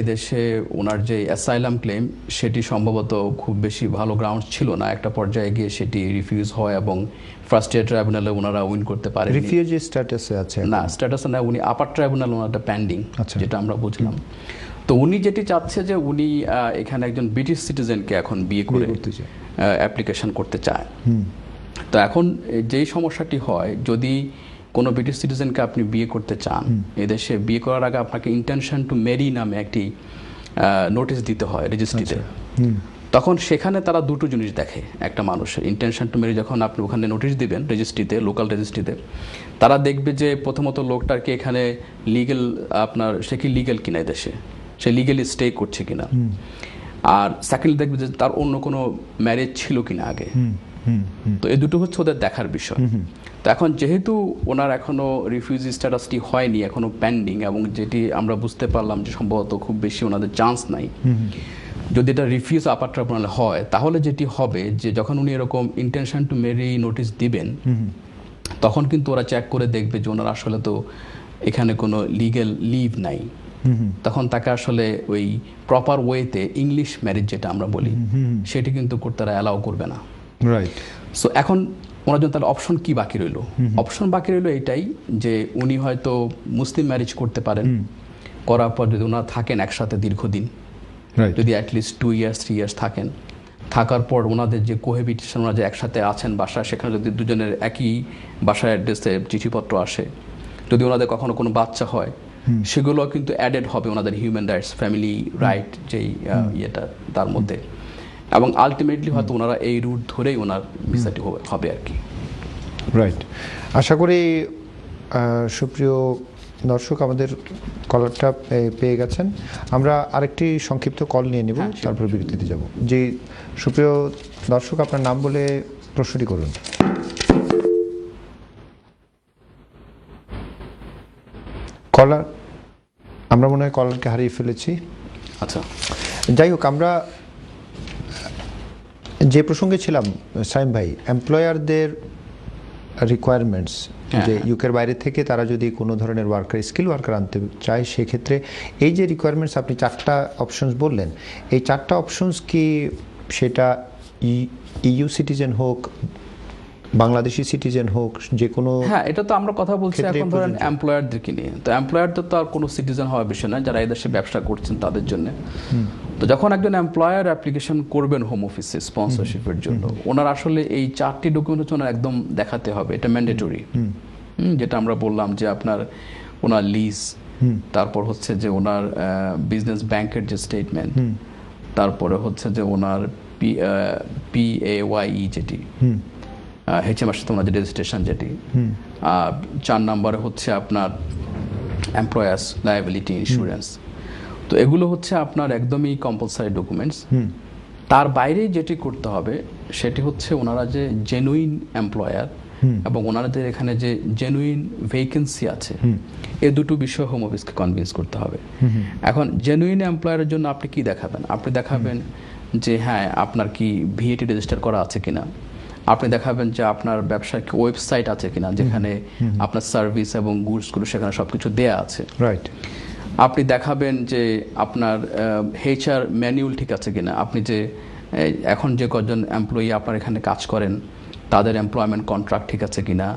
এদেশে ওনার যে অ্যাসাইলাম ক্লেম সেটি সম্ভবত খুব বেশি ভালো গ্রাউন্ড ছিল না, একটা পর্যায়ে গিয়ে সেটি রিফিউজ হয় এবং ফার্স্ট ইয়ার ট্রাইব্যুনালে ওনারা উইন করতে পারেন। রিফিউজি স্ট্যাটাসে আছে না, স্ট্যাটাসে না, উনি আপার ট্রাইব্যুনাল ওনারটা পেন্ডিং, যেটা আমরা বুঝলাম। তো উনি যেটি চাচ্ছে যে উনি এখানে একজন ব্রিটিশ সিটিজেনকে এখন বিয়ে করে অ্যাপ্লিকেশন করতে চায়। তো এখন যেই সমস্যাটি হয়, যদি কোনো ব্রিটিশ সিটিজেনকে আপনি বিয়ে করতে চান, এদেশে বিয়ে করার আগে আপনাকে ইন্টেনশন টু ম্যারি নামে একটি নোটিশ দিতে হয় রেজিস্ট্রিতে। তখন সেখানে তারা দুটো জিনিস দেখে একটা মানুষের। ইন্টেনশন টু ম্যারি যখন আপনি ওখানে নোটিশ দিবেন রেজিস্ট্রিতে, লোকাল রেজিস্ট্রিতে, তারা দেখবে যে প্রথমত লোকটার কি এখানে লিগেল, আপনার সে কি লিগেল কিনা এদেশে, সে লিগেলি স্টে করছে কিনা, আর সেকেন্ডলি দেখবে যে তার অন্য কোনো ম্যারেজ ছিল কিনা আগে। তো এই দুটো হচ্ছে ওদের দেখার বিষয়। তো এখন যেহেতু ওনার এখনো রিফিউজি স্ট্যাটাসটি হয়নি, এখনো পেন্ডিং, এবং যেটি আমরা বুঝতে পারলাম যে সম্ভবত খুব বেশি ওনাদের চান্স নাই। যদি এটা রিফিউজ আপার ট্রাইব্যুনালে হয়, তাহলে যেটি হবে যে যখন উনি এরকম ইন্টেনশন টু ম্যারি নোটিশ দিবেন, তখন কিন্তু ওরা চেক করে দেখবে যে ওনার আসলে তো এখানে কোনো লিগ্যাল লিভ নাই। তখন তাকে আসলে ওই প্রপার ওয়েতে ইংলিশ ম্যারেজ যেটা আমরা বলি সেটি কিন্তু করতে অ্যালাউ করবে না। রাইট। সো এখন ওনার জন্য তাহলে অপশন কি বাকি রইল? অপশন বাকি রইল এটাই যে উনি হয়তো মুসলিম ম্যারেজ করতে পারেন, করার পর যদি ওনারা থাকেন একসাথে দীর্ঘদিন, যদি অ্যাটলিস্ট 2 years 3 years থাকেন, থাকার পর ওনাদের যে কোহেবিটেশন, ওনারা যে একসাথে আছেন বাসায়, সেখানে যদি দুজনের একই বাসার অ্যাড্রেসে চিঠিপত্র আসে, যদি ওনাদের কখনো কোনো বাচ্চা হয়, সেগুলো কিন্তু অ্যাডেড হবে ওনাদের হিউম্যান রাইটস, ফ্যামিলি রাইট যেই ইয়েটা তার মধ্যে, এবং আলটিমেটলি হয়তো ওনারা এই রুট ধরেই ওনার ভিসাটি হবে আর কি। রাইট। আশা করি সুপ্রিয় দর্শক আমাদের কলারটা পেয়ে গেছেন। আমরা আরেকটি সংক্ষিপ্ত কল নিয়ে নেব, তারপর বিরতিতে যাব। জি সুপ্রিয় দর্শক, আপনার নাম বলে প্রশ্নটি করুন। কলার, আমরা মনে হয় কলারকে হারিয়ে ফেলেছি। আচ্ছা, যাই হোক, আমরা যে প্রসঙ্গে ছিলাম সাইম ভাই, এমপ্লয়ারদের রিকোয়ারমেন্টস, যে ইউকের বাইরে থেকে তারা যদি কোনো ধরনের ওয়ার্কার, স্কিল ওয়ার্কার আনতে চায়, সেক্ষেত্রে এই যে রিকোয়ারমেন্টস আপনি 4টা অপশনস বললেন, এই 4টা অপশনস কি সেটা ইউ সিটিজেন হোক, বাংলাদেশি সিটিজেন হোক, যে কোনো? হ্যাঁ, এটা তো আমরা কথা বলছি এখন ধরেন এমপ্লয়ারদেরকে নিয়ে। তো এমপ্লয়ারদের তো আর কোনো সিটিজেন হওয়ার বিষয় না, যারা এদেশে ব্যবসা করছেন তাদের জন্য। তো যখন একজন এমপ্লয়ার অ্যাপ্লিকেশন করবেন হোম অফিসে স্পন্সরশিপের জন্য, ওনার আসলে এই 4টি ডকুমেন্ট হচ্ছে ওনার একদম দেখাতে হবে, এটা ম্যান্ডেটরি। যেটা আমরা বললাম যে আপনার ওনার লিজ, তারপর হচ্ছে যে ওনার বিজনেস ব্যাংকের যে স্টেটমেন্ট, তারপরে হচ্ছে যে ওনার PAYE যেটি, HMR সাথে ওনার যে রেজিস্ট্রেশন যেটি, 4 নম্বরে হচ্ছে আপনার এমপ্লয়ার্স লায়াবিলিটি ইন্স্যুরেন্স। তো এগুলো হচ্ছে আপনার একদমই কম্পালসারি ডকুমেন্টস। তার বাইরে যেটি করতে হবে সেটি হচ্ছে ওনারা যে জেনুইন এমপ্লয়ার এবং ওনাদের এখানে যে জেনুইন ভ্যাকেন্সি আছে, এই দুটো বিষয় হোম অফিসকে কনভিন্স করতে হবে। এখন জেনুইন এমপ্লয়ারের জন্য আপনি কি দেখাবেন? আপনি দেখাবেন যে হ্যাঁ আপনার কি VAT রেজিস্টার করা আছে কিনা, আপনি দেখাবেন যে আপনার ব্যবসার কি ওয়েবসাইট আছে কিনা যেখানে আপনার সার্ভিস এবং গুডসগুলো সেখানে সবকিছু দেয়া আছে। রাইট। আপনি দেখাবেন যে আপনার HR ম্যানুয়াল ঠিক আছে কিনা, আপনি যে এখন যে কজন এমপ্লয়ি আপনার এখানে কাজ করেন তাদের এমপ্লয়মেন্ট কন্ট্রাক্ট ঠিক আছে কিনা,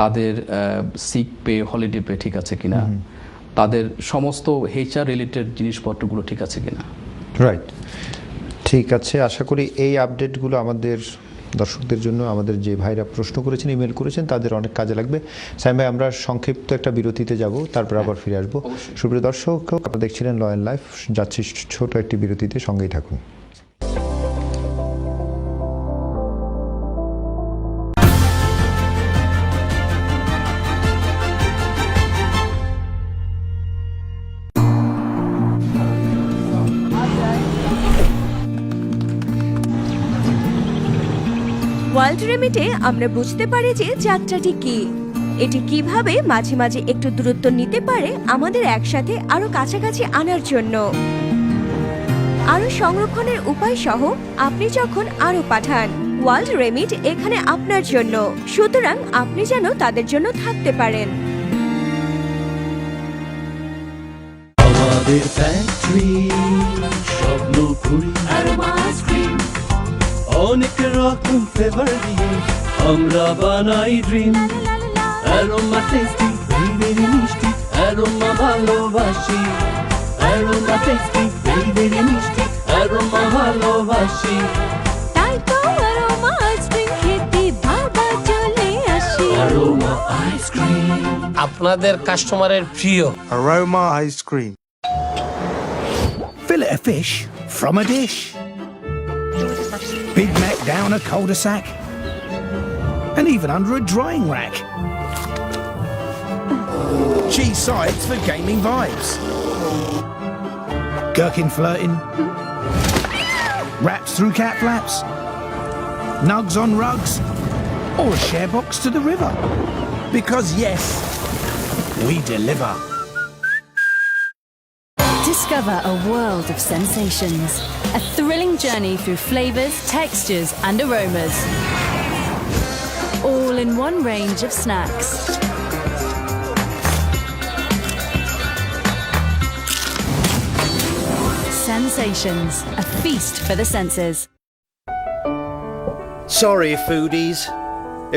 তাদের সিক পে, হলিডে পে ঠিক আছে কিনা, তাদের সমস্ত HR রিলেটেড জিনিসপত্রগুলো ঠিক আছে কিনা। রাইট, ঠিক আছে। আশা করি এই আপডেটগুলো আমাদের দর্শকদের জন্য, আমাদের যে ভাইরা প্রশ্ন করেছেন, ইমেল করেছেন, তাদের অনেক কাজে লাগবে। সাইম ভাই, আমরা সংক্ষিপ্ত একটা বিরতিতে যাব, তারপর আবার ফিরে আসবো। সুপ্রিয় দর্শক, আপনারা দেখছিলেন ল অ্যান্ড লাইফ, যাচ্ছি ছোট একটি বিরতিতে, সঙ্গেই থাকুন। ওয়ার্ল্ড রেমিটে আমরা বুঝতে পারি যে যাত্রাটি কি, এটি কিভাবে মাঝে মাঝে একটু দূরত্ব নিতে পারে আমাদের একসাথে আরো কাছাকাছি আনার জন্য। আরো সংরক্ষণের উপায় সহ আপনি যখন আরো পাঠান, ওয়ার্ল্ড রেমিট এখানে আপনার জন্য, সুতরাং আপনি যেন তাদের জন্য থাকতে পারেন। আমাদের ফ্যাক্টরি স্বপ্নপুরি অ্যারোমা আইসক্রিম, অনেক রকম ফ্লেভার দিয়ে আমরা বানাই dream. Aroma tasty, very very মিষ্টি, অ্যারোমা ভালোবাসি। অ্যারোমা টেস্টি, ভেরি ভেরি মিষ্টি, অ্যারোমা ভালোবাসি। তাই তো অ্যারোমা আইসক্রিম খেতে বারবার চলে আসি। অ্যারোমা আইসক্রিম আপনাদের কাস্টমারের প্রিয় Aroma ice cream. Fillet of fish from a dish. Big Mac down a cul-de-sac. And even under a drying rack. Cheese sides for gaming vibes. Gherkin flirting. Wraps through cat flaps. Nugs on rugs. Or a share box to the river. Because yes, we deliver. Discover a world of sensations. A thrilling journey through flavors, textures, and aromas. All in one range of snacks. Sensations, a feast for the senses. Sorry, foodies.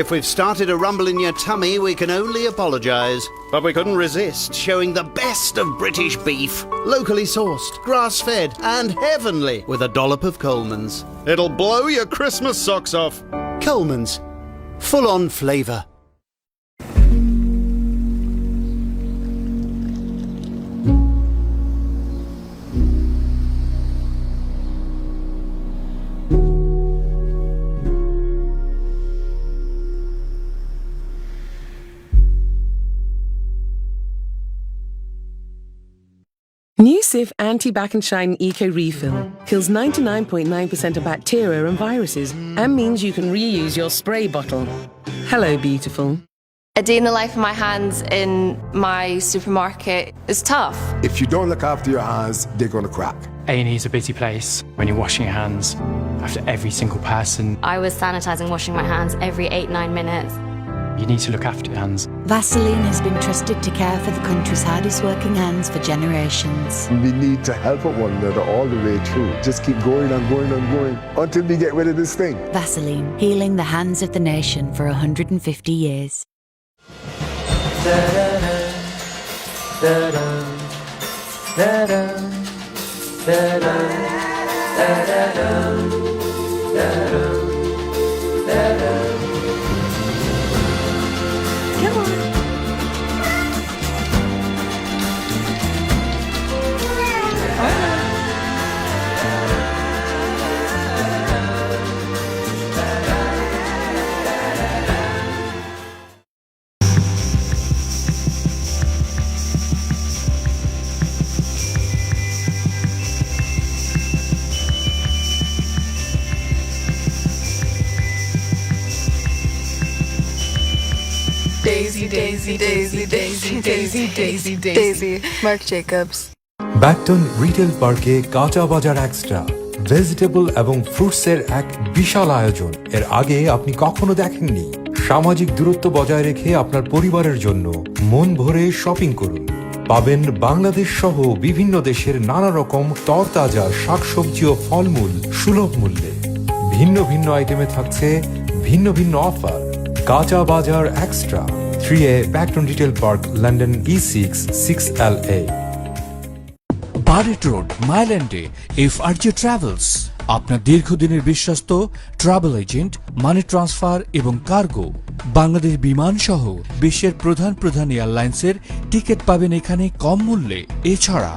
If we've started a rumble in your tummy, we can only apologise. But we couldn't resist showing the best of British beef, locally sourced, grass-fed and heavenly, with a dollop of Coleman's. It'll blow your Christmas socks off. Coleman's, full-on flavour. New Cif Anti-Back and Shine Eco Refill kills 99.9% of bacteria and viruses and means you can reuse your spray bottle. Hello, beautiful. A day in the life of my hands in my supermarket is tough. If you don't look after your hands, they're going to crack. A&E is a busy place when you're washing your hands after every single person. I was sanitizing washing my hands every 8-9 minutes. You need to look after your hands. Vaseline has been trusted to care for the country's hardest working hands for generations. We need to help one another all the way through. Just keep going and going and going until we get rid of this thing. Vaseline, healing the hands of the nation for 150 years. Come on. Daisy, Daisy, Daisy, Daisy, Daisy, Daisy, Daisy. Marc Jacobs. Beckton retail পার্কে কাঁচা বাজার extra, vegetable এবং ফ্রুটসের এক বিশাল আয়োজন এর আগে আপনি কখনো দেখেননি। সামাজিক দূরত্ব বজায় রেখে আপনার পরিবারের জন্য মন ভরে শপিং করুন। পাবেন বাংলাদেশ সহ বিভিন্ন দেশের নানা রকম তরতাজা শাকসবজি ও ফলমূল সুলভ মূল্যে। ভিন্ন ভিন্ন আইটেমে থাকছে ভিন্ন ভিন্ন অফার। কাঁচা বাজার extra, 3A Pacton Retail Park, London E6 6LA. Barrett road মাইল্যান্ডে FRJ ট্রাভেলস আপনার দীর্ঘদিনের বিশ্বস্ত ট্রাভেল এজেন্ট, মানি ট্রান্সফার এবং কার্গো। বাংলাদেশ বিমান সহ বিশ্বের প্রধান প্রধান এয়ারলাইন্সের টিকিট পাবেন এখানে কম মূল্যে। এছাড়া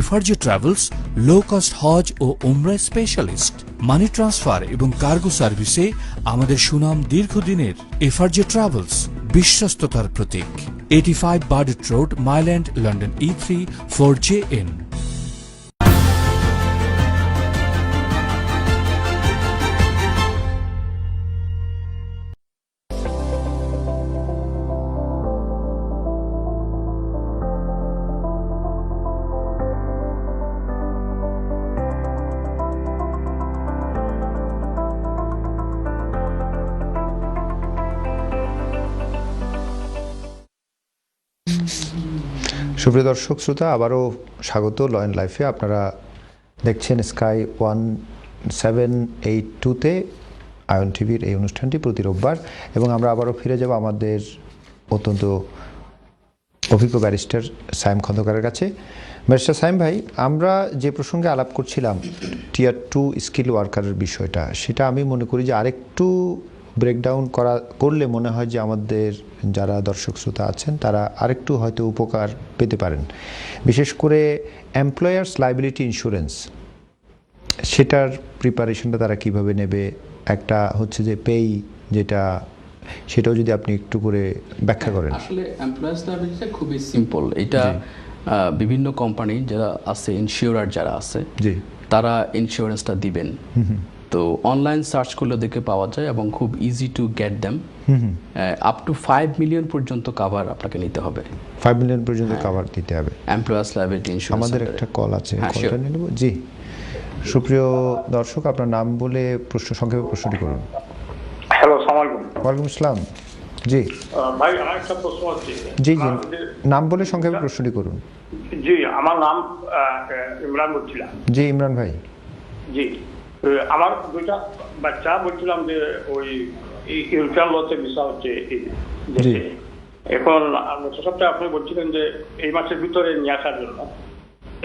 FRJ ট্রাভেলস লো কস্ট হজ ও উমরা স্পেশালিস্ট। মানি ট্রান্সফার এবং কার্গো সার্ভিসে আমাদের সুনাম দীর্ঘদিনের। FRJ ট্রাভেলস বিশ্বস্ততার প্রতীক। 85 Barrett road Mile End, London E3 4JN। সুপ্রিয় দর্শক শ্রোতা, আবারও স্বাগত লয়েন লাইফে। আপনারা দেখছেন স্কাই 1782-তে আয়ন টিভির এই অনুষ্ঠানটি প্রতি রোববার, এবং আমরা আবারও ফিরে যাব আমাদের অত্যন্ত অভিজ্ঞ ব্যারিস্টার সাইম খন্দকারের কাছে। ব্যারিস্টার সাইম ভাই, আমরা যে প্রসঙ্গে আলাপ করছিলাম টিয়ার 2 স্কিল ওয়ার্কারের বিষয়টা, সেটা আমি মনে করি যে আরেকটু ব্রেকডাউন করলে মনে হয় যে আমাদের যারা দর্শক শ্রোতা আছেন তারা আরেকটু হয়তো উপকার পেতে পারেন। বিশেষ করে এমপ্লয়ার্স লায়াবিলিটি ইন্স্যুরেন্স, সেটার প্রিপারেশনটা তারা কিভাবে নেবে, একটা হচ্ছে যে পেই যেটা, সেটাও যদি আপনি একটু করে ব্যাখ্যা করেন। আসলে এমপ্লয়ার্স লায়াবিলিটিটা খুবই সিম্পল। এটা বিভিন্ন কোম্পানি যারা আছে, ইন্স্যুরার যারা আছে, তারা ইন্স্যুরেন্সটা দিবেন। তো অনলাইন সার্চ করলে দেখে পাওয়া যায় এবং খুব easy to get them. Up to 5 million পর্যন্ত কভার আপনাকে নিতে হবে। 5 মিলিয়ন পর্যন্ত কভার দিতে হবে এমপ্লয়ার্স লায়াবিলিটি ইন্স্যুরেন্স। আমাদের একটা কল আছে, কলটা নিয়ে নেব। জি, সুপ্রিয় দর্শক, আপনার নাম বলে সংক্ষেপে প্রশ্নটি করুন। হ্যালো, আসসালামু আলাইকুম। ওয়ালাইকুম আসসালাম। জি ভাই, আমার একটা প্রশ্ন আছে। জি জি, নাম বলে সংক্ষেপে প্রশ্নটি করুন। জি, আমার নাম ইমরান বলছিলাম। জি ইমরান ভাই। জি, আমার দুইটা বাচ্চা, বলছিলাম যে ওই ইউরোপিয়ান লতে ভিসা হচ্ছে এখন। গত সপ্তাহে আপনি বলছিলেন যে এই মাসের ভিতরে নিয়ে আসার জন্য।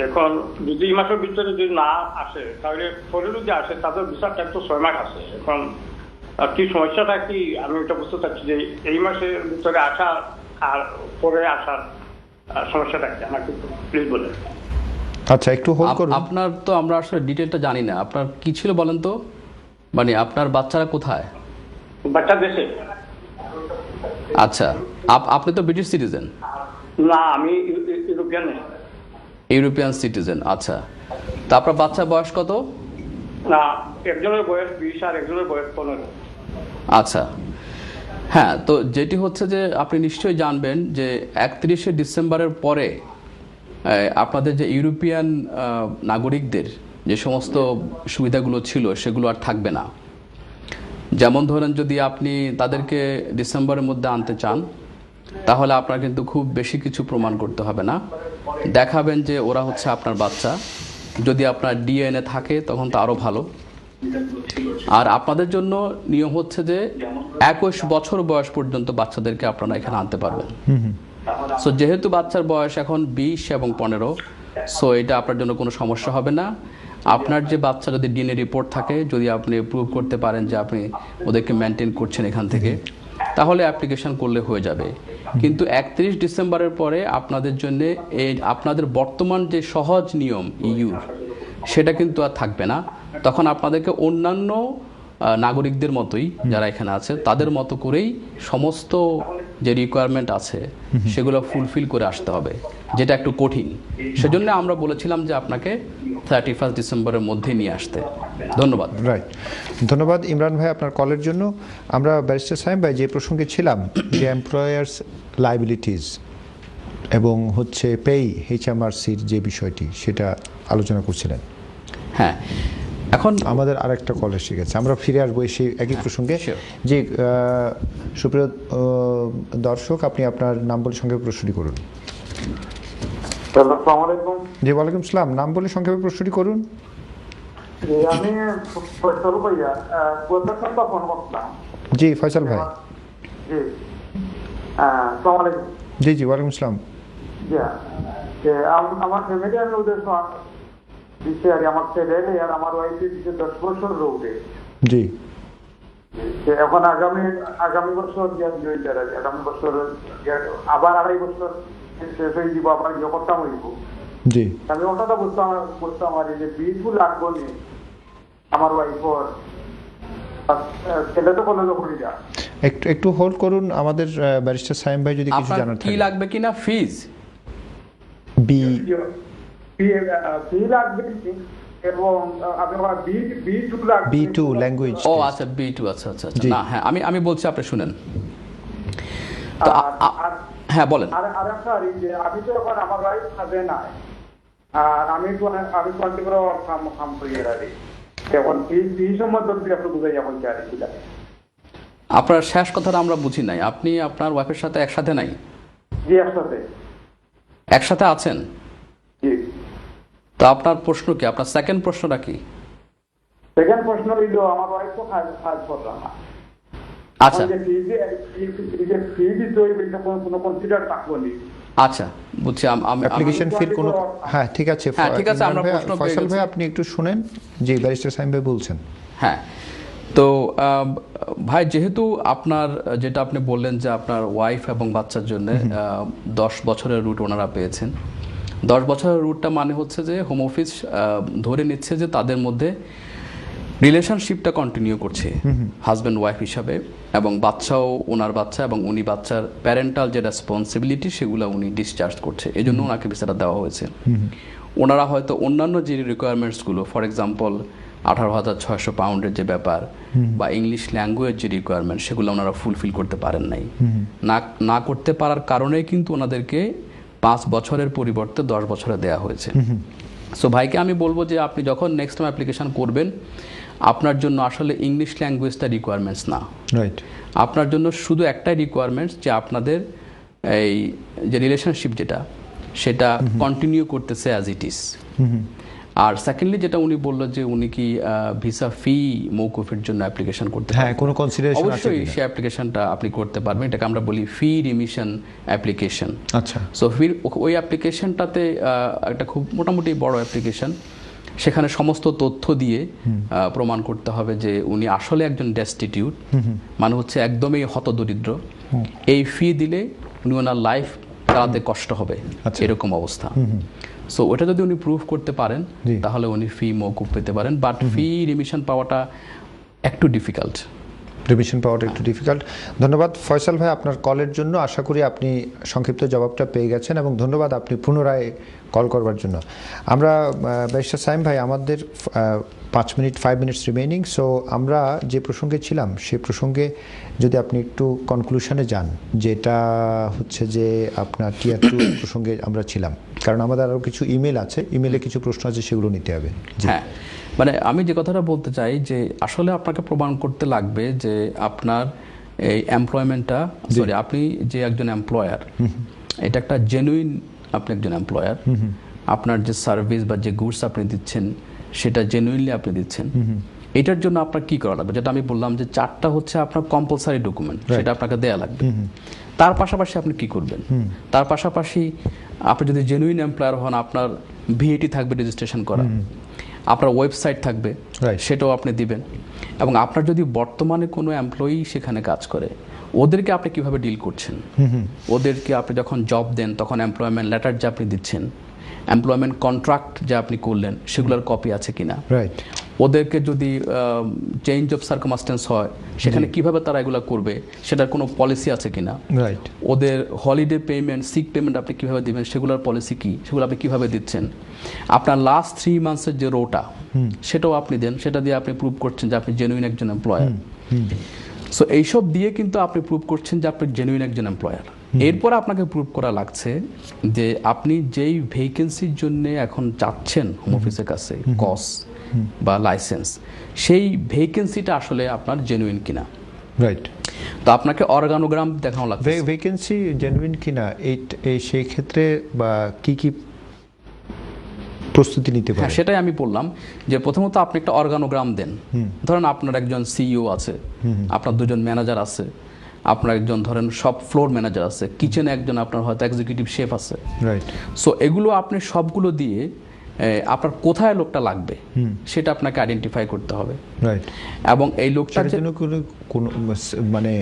এখন যদি এই মাসের ভিতরে যদি না আসে, তাহলে পরে যদি আসে তাদের ভিসার টাইম তো 6 মাস আছে। এখন কি সমস্যাটা কি, আমি এটা বুঝতে চাচ্ছি যে এই মাসের ভিতরে আসা আর পরে আসার সমস্যাটা কি, আমাকে প্লিজ বলেন। আচ্ছা, একটু হোল্ড করুন। আপনার তো আমরা আসলে ডিটেইলটা জানি না, আপনার কি ছিল বলেন তো, মানে আপনার বাচ্চারা কোথায়? বাচ্চা দেশে। আচ্ছা, আপনি তো ব্রিটিশ সিটিজেন? না, আমি ইউরোপিয়ান। European citizen. আচ্ছা, তা আপনার বাচ্চার বয়স কত? না, একজনের বয়স 20 আর একজনের বয়স 15। আচ্ছা, হ্যাঁ, তো যেটি হচ্ছে যে আপনি নিশ্চয়ই জানবেন যে 31শে ডিসেম্বরের পরে আপনাদের যে ইউরোপিয়ান নাগরিকদের যে সমস্ত সুবিধাগুলো ছিল সেগুলো আর থাকবে না। যেমন ধরেন, যদি আপনি তাদেরকে ডিসেম্বরের মধ্যে আনতে চান, তাহলে আপনার কিন্তু খুব বেশি কিছু প্রমাণ করতে হবে না। দেখাবেন যে ওরা হচ্ছে আপনার বাচ্চা। যদি আপনার ডিএনএ থাকে তখন তো আরও ভালো। আর আপনাদের জন্য নিয়ম হচ্ছে যে 21 বছর বয়স পর্যন্ত বাচ্চাদেরকে আপনারা এখানে আনতে পারবেন। সো যেহেতু বাচ্চার বয়স এখন 20 এবং 15, সো এটা আপনার জন্য কোনো সমস্যা হবে না। আপনার যে বাচ্চা যদি ডিএনএ রিপোর্ট থাকে, যদি আপনি প্রুভ করতে পারেন যে আপনি ওদেরকে মেনটেন করছেন এখান থেকে, তাহলে অ্যাপ্লিকেশন করলে হয়ে যাবে। কিন্তু 31 ডিসেম্বরের পরে আপনাদের জন্য এই আপনাদের বর্তমান যে সহজ নিয়ম ইউর, সেটা কিন্তু আর থাকবে না। তখন আপনাদেরকে অন্যান্য নাগরিকদের মতোই যারা এখানে আছে তাদের মতো করেই সমস্ত যে রিকোয়ারমেন্ট আছে সেগুলো ফুলফিল করে আসতে হবে, যেটা একটু কঠিন। সেজন্য আমরা বলেছিলাম যে আপনাকে 31 ডিসেম্বরের মধ্যে নিয়ে আসতে। ধন্যবাদ। রাইট, ধন্যবাদ ইমরান ভাই আপনার কলের জন্য। আমরা ব্যারিস্টার সাহেব ভাই যে প্রসঙ্গে ছিলাম, যে এমপ্লয়ার্স লায়াবিলিটিস এবং হচ্ছে পেই HMRCর যে বিষয়টি, সেটা আলোচনা করছিলেন। হ্যাঁ, এখন আমাদের আরেকটা কল এসে গেছে, আমরা ফিরে আসবো সেই একই প্রসঙ্গে। জি, সুপ্রিয় দর্শক, আপনি আপনার নাম বলে সংক্ষেপে প্রশ্নটি করুন। আসসালামু আলাইকুম। জি ওয়ালাইকুম আসসালাম, নাম বলে সংক্ষেপে প্রশ্নটি করুন। আমি ফয়সাল ভাইয়া, ফোন করলাম। জি ফয়সাল ভাই। জি, আসসালামু আলাইকুম। জি জি, ওয়ালাইকুম আসসালাম। আমার ফ্যামিলি আমি ওদের দিচ্ছে আর আমার ছেলে আর আমার ওয়াইফের 10 বছর রোগে। জি। এখন আগামী বছর আগামী বছর আবার 2.5 বছর শেষ হয়ে যাব, আবার ইয়ে করতাম হইব। জি। আমি ওটা বুঝতাম আর যে বিলকুল লাগবো নি আমার ওয়াইফর ছেলে তো কলেজে পড়ি যা। একটু হোল্ড করুন, আমাদের ব্যারিস্টার সাইম ভাই যদি কিছু জানার থাকে। কি লাগবে কিনা ফিজ ফি লাগবে এবং আপনার B2 লাগবে। B2 language. ও আচ্ছা, B2, আচ্ছা আচ্ছা আচ্ছা। না হ্যাঁ, আমি বলছি, আপনি শুনেন। হ্যাঁ বলেন। আর সরি যে আমি তো এখন আমার ওয়াইফ কাজে নাই, আর আমি 24 কাম করি রাখি। এখন এই সম্বন্ধে আপনি বুঝাই এখন কি আর কি লাগে। আপনার শেষ কথাটা আমরা বুঝি নাই। আপনি আপনার ওয়াইফের সাথে একসাথে নাই? জি, একসাথে আছেন। জি। তো আপনার প্রশ্ন কি? আপনার সেকেন্ড প্রশ্নটা কি? সেকেন্ড প্রশ্ন হইল আমার ওয়াইফ তো কাজ করলো না। আচ্ছা। আচ্ছা, বুঝছি। অ্যাপ্লিকেশন ফি কোন, হ্যাঁ ঠিক আছে। হ্যাঁ ঠিক আছে, আমরা প্রশ্ন পেয়ে ফয়সাল গেছি। ভাই আপনি একটু শুনেন। জি, ব্যারিস্টার সাইম ভাই বলছেন। হ্যাঁ, তো ভাই, যেহেতু আপনার যেটা আপনি বললেন যে আপনার ওয়াইফ এবং বাচ্চার জন্য 10 বছরের রুট ওনারা পেয়েছেন। 10 বছরের রুটটা মানে হচ্ছে যে হোম অফিস ধরে নিচ্ছে যে তাদের মধ্যে রিলেশনশিপটা কন্টিনিউ করছে হাজব্যান্ড ওয়াইফ হিসাবে, এবং বাচ্চাও ওনার বাচ্চা, এবং উনি বাচ্চার প্যারেন্টাল যে রেসপন্সিবিলিটি সেগুলো উনি ডিসচার্জ করছে, এই জন্য ওনাকে ভিসাটা দেওয়া হয়েছে। ওনারা হয়তো অন্যান্য যে রিকোয়ারমেন্টসগুলো, ফর এক্সাম্পল 18,600 পাউন্ডের যে ব্যাপার বা ইংলিশ ল্যাঙ্গুয়েজ যে রিকোয়ারমেন্ট, সেগুলো ওনারা ফুলফিল করতে পারেন নাই। না করতে পারার কারণেই কিন্তু ওনাদেরকে 5 বছরের পরিবর্তে 10 বছরে দেওয়া হয়েছে। সো ভাইকে আমি বলবো যে আপনি যখন নেক্সট টাইম অ্যাপ্লিকেশন করবেন, আপনার জন্য আসলে ইংলিশ ল্যাঙ্গুয়েজটা রিকোয়ারমেন্টস না। রাইট। আপনার জন্য শুধু একটাই রিকোয়ারমেন্টস যে আপনাদের এই যে রিলেশনশিপ যেটা, সেটা কন্টিনিউ করতেছে অ্যাজ ইট ইজ। আর সেকেন্ডলি যেটা উনি বললো যে উনি কি ভিসা ফি মওকুফের জন্য অ্যাপ্লিকেশন করতে পারেন। হ্যাঁ, কোনো কনসিডারেশন আছে? অবশ্যই সেই অ্যাপ্লিকেশনটা আপনি করতে পারবেন। এটাকে আমরা বলি ফি রিমিশন অ্যাপ্লিকেশন। আচ্ছা। সো ওই অ্যাপ্লিকেশনটাতে একটা খুব মোটামুটি বড় অ্যাপ্লিকেশন, সেখানে সমস্ত তথ্য দিয়ে প্রমাণ করতে হবে যে উনি আসলে একজন ডেস্টিটিউট, মানে হচ্ছে একদমই হতদরিদ্র। এই ফি দিলে উনি ওনার লাইফ চালাতে কষ্ট হবে, এরকম অবস্থা। সো ওটা যদি উনি প্রুভ করতে পারেন তাহলে উনি ফি মওকুফ পেতে পারেন, বাট ফি রিমিশন পাওয়াটা একটু ডিফিকাল্ট। ধন্যবাদ ফয়সাল ভাই আপনার কলের জন্য। আশা করি আপনি সংক্ষিপ্ত জবাবটা পেয়ে গেছেন, এবং ধন্যবাদ আপনি পুনরায় কল করবার জন্য। আমরা ব্যারিস্টার সাইম ভাই, আমাদের 5 মিনিটস রিমেইনিং। সো আমরা যে প্রসঙ্গে ছিলাম সেই প্রসঙ্গে যদি আপনি একটু কনক্লুশনে যান, যেটা হচ্ছে যে আপনার টিয়ার 2 প্রসঙ্গে আমরা ছিলাম, কারণ আমাদের আরও কিছু ইমেল আছে, ইমেলে কিছু প্রশ্ন আছে, সেগুলো নিতে হবে। হ্যাঁ, মানে আমি যে কথাটা বলতে চাই যে আসলে আপনাকে প্রমাণ করতে লাগবে যে আপনার এই এমপ্লয়মেন্টটা, সরি, আপনি যে একজন এমপ্লয়ার, এটা একটা জেনুইন, আপনি একজন এমপ্লয়ার, আপনার যে সার্ভিস বা যে গুডস আপনি দিচ্ছেন সেটা জেনুইনলি আপনি দিচ্ছেন। এটার জন্য আপনার কি করা লাগবে, যেটা আমি বললাম যে 4টা হচ্ছে আপনার কম্পালসারি ডকুমেন্ট, সেটা আপনাকে দেয়া লাগবে। তার পাশাপাশি আপনি কি করবেন? তার পাশাপাশি আপনি যদি জেনুইন এমপ্লয়ার হন, আপনার ভিএটি থাকবে রেজিস্ট্রেশন করা, আপনার ওয়েবসাইট থাকবে, সেটাও আপনি দিবেন। এবং আপনার যদি বর্তমানে কোনো এমপ্লয়ি সেখানে কাজ করে, ওদেরকে আপনি কিভাবে ডিল করছেন, ওদেরকে আপনি যখন জব দেন তখন এমপ্লয়মেন্ট লেটার যে আপনি দিচ্ছেন, এমপ্লয়মেন্ট কন্ট্রাক্ট যে আপনি করলেন, সেগুলোর কপি আছে কিনা, ওদেরকে যদি চেঞ্জ অফ সার্কামস্টেন্স হয় সেখানে কিভাবে তারা এগুলো করবে, সেটার কোনো পলিসি আছে কিনা, ওদের হলিডে পেমেন্ট, সিক পেমেন্ট আপনি কিভাবে দিবেন, সেগুলোর পলিসি কি, সেগুলো আপনি কিভাবে দিচ্ছেন, আপনার লাস্ট 3 মান্থসের যে রোটা সেটাও আপনি দেন, সেটা দিয়ে আপনি প্রুভ করছেন যে আপনি জেনুইন একজন এমপ্লয়ার। সো এইসব দিয়ে কিন্তু আপনি প্রুভ করছেন যে আপনি জেনুইন একজন এমপ্লয়ার। এরপর আপনাকে প্রুভ করা লাগছে যে আপনি যেই ভ্যাকেন্সির জন্য এখন চাচ্ছেন হোম অফিসের কাছে কস বা লাইসেন্স, সেই ভ্যাকেন্সিটা আসলে আপনার জেনুইন কিনা। রাইট। তো আপনাকে অর্গানোগ্রাম দেখানো লাগবে ভ্যাকেন্সি জেনুইন কিনা, এই সেই ক্ষেত্রে বা কি কি প্রস্তুতি নিতে পারেন? হ্যাঁ, সেটাই আমি বললাম যে প্রথমত আপনি একটা অর্গানোগ্রাম দেন। ধরেন আপনার একজন সিইও আছে, আপনার 2জন ম্যানেজার আছে, আপনার একজন ধরেন সব ফ্লোর ম্যানেজার আছে, কিচেনে একজন আপনার হয়তো এক্সিকিউটিভ শেফ আছে, রাইট। সো এগুলো আপনি সবগুলো দিয়ে আপনার কোথায় লোকটা লাগবে সেটা আপনাকে আইডেন্টিফাই করতে হবে, রাইট। এবং এই লোকটার জন্য কোনো মানে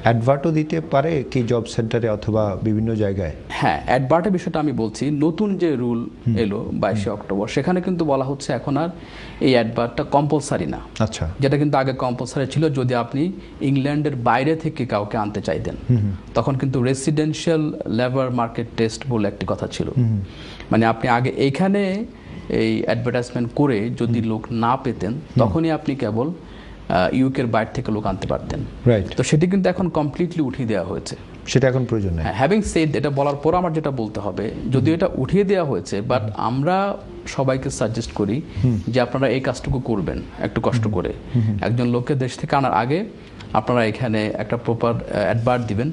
অ্যাডভার্টও দিতে পারে কি জব সেন্টারে অথবা বিভিন্ন জায়গায়? হ্যাঁ, অ্যাডভার্টের বিষয়টা আমি বলছি। নতুন যে রুল এলো 22 অক্টোবর, সেখানে কিন্তু বলা হচ্ছে এখন আর এই অ্যাডভার্টটা কম্পালসারি না। আচ্ছা। যেটা কিন্তু আগে কম্পালসারি ছিল যদি আপনি ইংল্যান্ডের বাইরে থেকে কাউকে আনতে চাইতেন, তখন কিন্তু রেসিডেন্সিয়াল লেবার মার্কেট টেস্ট বলে একটি কথা ছিল। মানে আপনি আগে এইখানে এই অ্যাডভার্টাইজমেন্ট করে যদি লোক না পেতেন, তখনই আপনি কেবল ইউকের বাইরে থেকে লোক আনতে পারতেন, রাইট। তো সেটি কিন্তু এখন কমপ্লিটলি উঠিয়ে দেওয়া হয়েছে, সেটা এখন প্রয়োজন নেই। হ্যাভিং সেড, এটা বলার পর আমার যেটা বলতে হবে, যদিও এটা উঠিয়ে দেওয়া হয়েছে, বাট আমরা সবাইকে সাজেস্ট করি যে আপনারা এই কাজটুকু করবেন একটু কষ্ট করে। একজন লোককে দেশ থেকে আনার আগে আপনারা এখানে একটা প্রপার অ্যাডভার্ট দিবেন,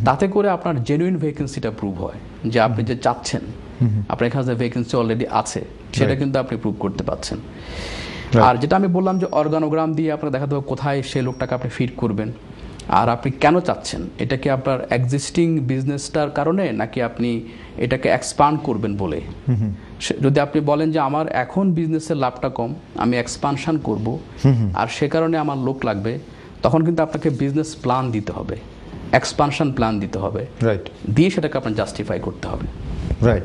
তাতে করে আপনার জেনুইন ভ্যাকেন্সিটা প্রুভ হয় যে আপনি যে চাচ্ছেন, আপনার এখানে যে ভ্যাকেন্সি অলরেডি আছে সেটা কিন্তু আপনি প্রুভ করতে পারছেন। আর যেটা আমি বললাম যে অর্গানোগ্রাম দিয়ে আপনার দেখাতে হবে কোথায় সেই লোকটাকে আপনি ফিট করবেন, আর আপনি কেন চাচ্ছেন, এটা কি আপনার এক্সিস্টিং বিজনেসটার কারণে নাকি আপনি এটাকে এক্সপান্ড করবেন বলে। যদি আপনি বলেন যে আমার এখন বিজনেসের লাভটা কম, আমি এক্সপানশন করব, আর সে কারণে আমার লোক লাগবে, তখন কিন্তু আপনাকে বিজনেস প্ল্যান দিতে হবে, এক্সপানশন প্ল্যান দিতে হবে, রাইট, দিয়ে সেটাকে আপনার জাস্টিফাই করতে হবে। রাইট।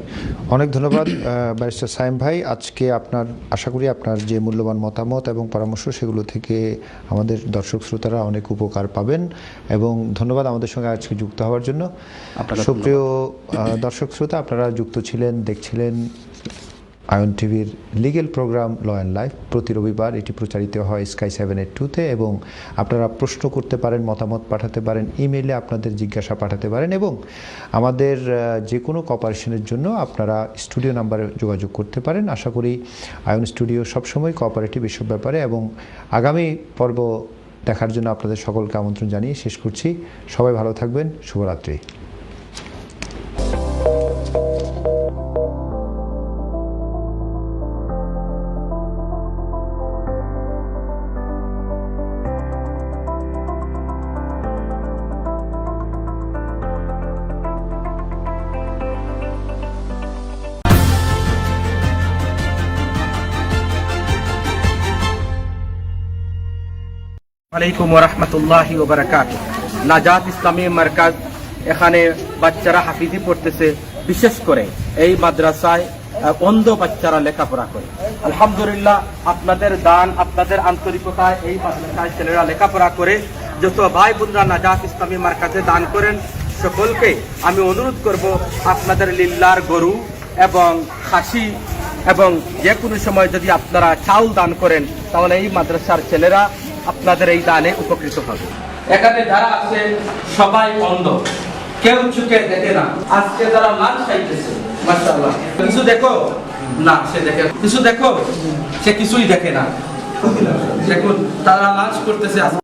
অনেক ধন্যবাদ ব্যারিস্টার সায়েম ভাই। আজকে আপনার আশা করি আপনার যে মূল্যবান মতামত এবং পরামর্শ সেগুলো থেকে আমাদের দর্শক শ্রোতারা অনেক উপকার পাবেন, এবং ধন্যবাদ আমাদের সঙ্গে আজকে যুক্ত হওয়ার জন্য। সুপ্রিয় দর্শক শ্রোতা, আপনারা যুক্ত ছিলেন, দেখছিলেন আয়ন টিভির legal programme law and life. প্রতি রবিবার এটি প্রচারিত হয় স্কাই 782-তে, এবং আপনারা প্রশ্ন করতে পারেন, মতামত পাঠাতে পারেন, ইমেইলে আপনাদের জিজ্ঞাসা পাঠাতে পারেন, এবং আমাদের যে কোনো কোঅপারেশনের জন্য আপনারা স্টুডিও নাম্বারে যোগাযোগ করতে পারেন। আশা করি আয়ন স্টুডিও সবসময় কোঅপারেটিভ এসব ব্যাপারে, এবং আগামী পর্ব দেখার জন্য আপনাদের সকলকে আমন্ত্রণ জানিয়ে শেষ করছি। সবাই ভালো থাকবেন, শুভরাত্রি। আলাইকুম ওরহমতুল্লাহি ওবারাকাতুহু। নাজাত ইসলামী মার্কাজ, এখানে বাচ্চারা হাফিজি পড়তেছে, বিশেষ করে এই মাদ্রাসায় অন্ধ বাচ্চারা লেখাপড়া করে। আলহামদুলিল্লাহ, আপনাদের দান, আপনাদের আন্তরিকতায় এই মাদ্রাসায় ছেলেরা লেখাপড়া করে। যত ভাই বোনরা নাজাত ইসলামী মার্কাজে দান করেন, সকলকে আমি অনুরোধ করব আপনাদের লিল্লার গরু এবং খাসি এবং যে কোনো সময় যদি আপনারা চাউল দান করেন, তাহলে এই মাদ্রাসার ছেলেরা আপনাদের এই দানে উপকৃত হবে। এখানে যারা আছে সবাই অন্ধ, কেউ চোখে দেখে না। আজকে যারা লাঞ্চ খাইতেছে, মাশাআল্লাহ, কিছু দেখো না, সে দেখে, কিছু দেখো, সে কিছুই দেখে না। দেখুন, তারা লাঞ্চ করতেছে।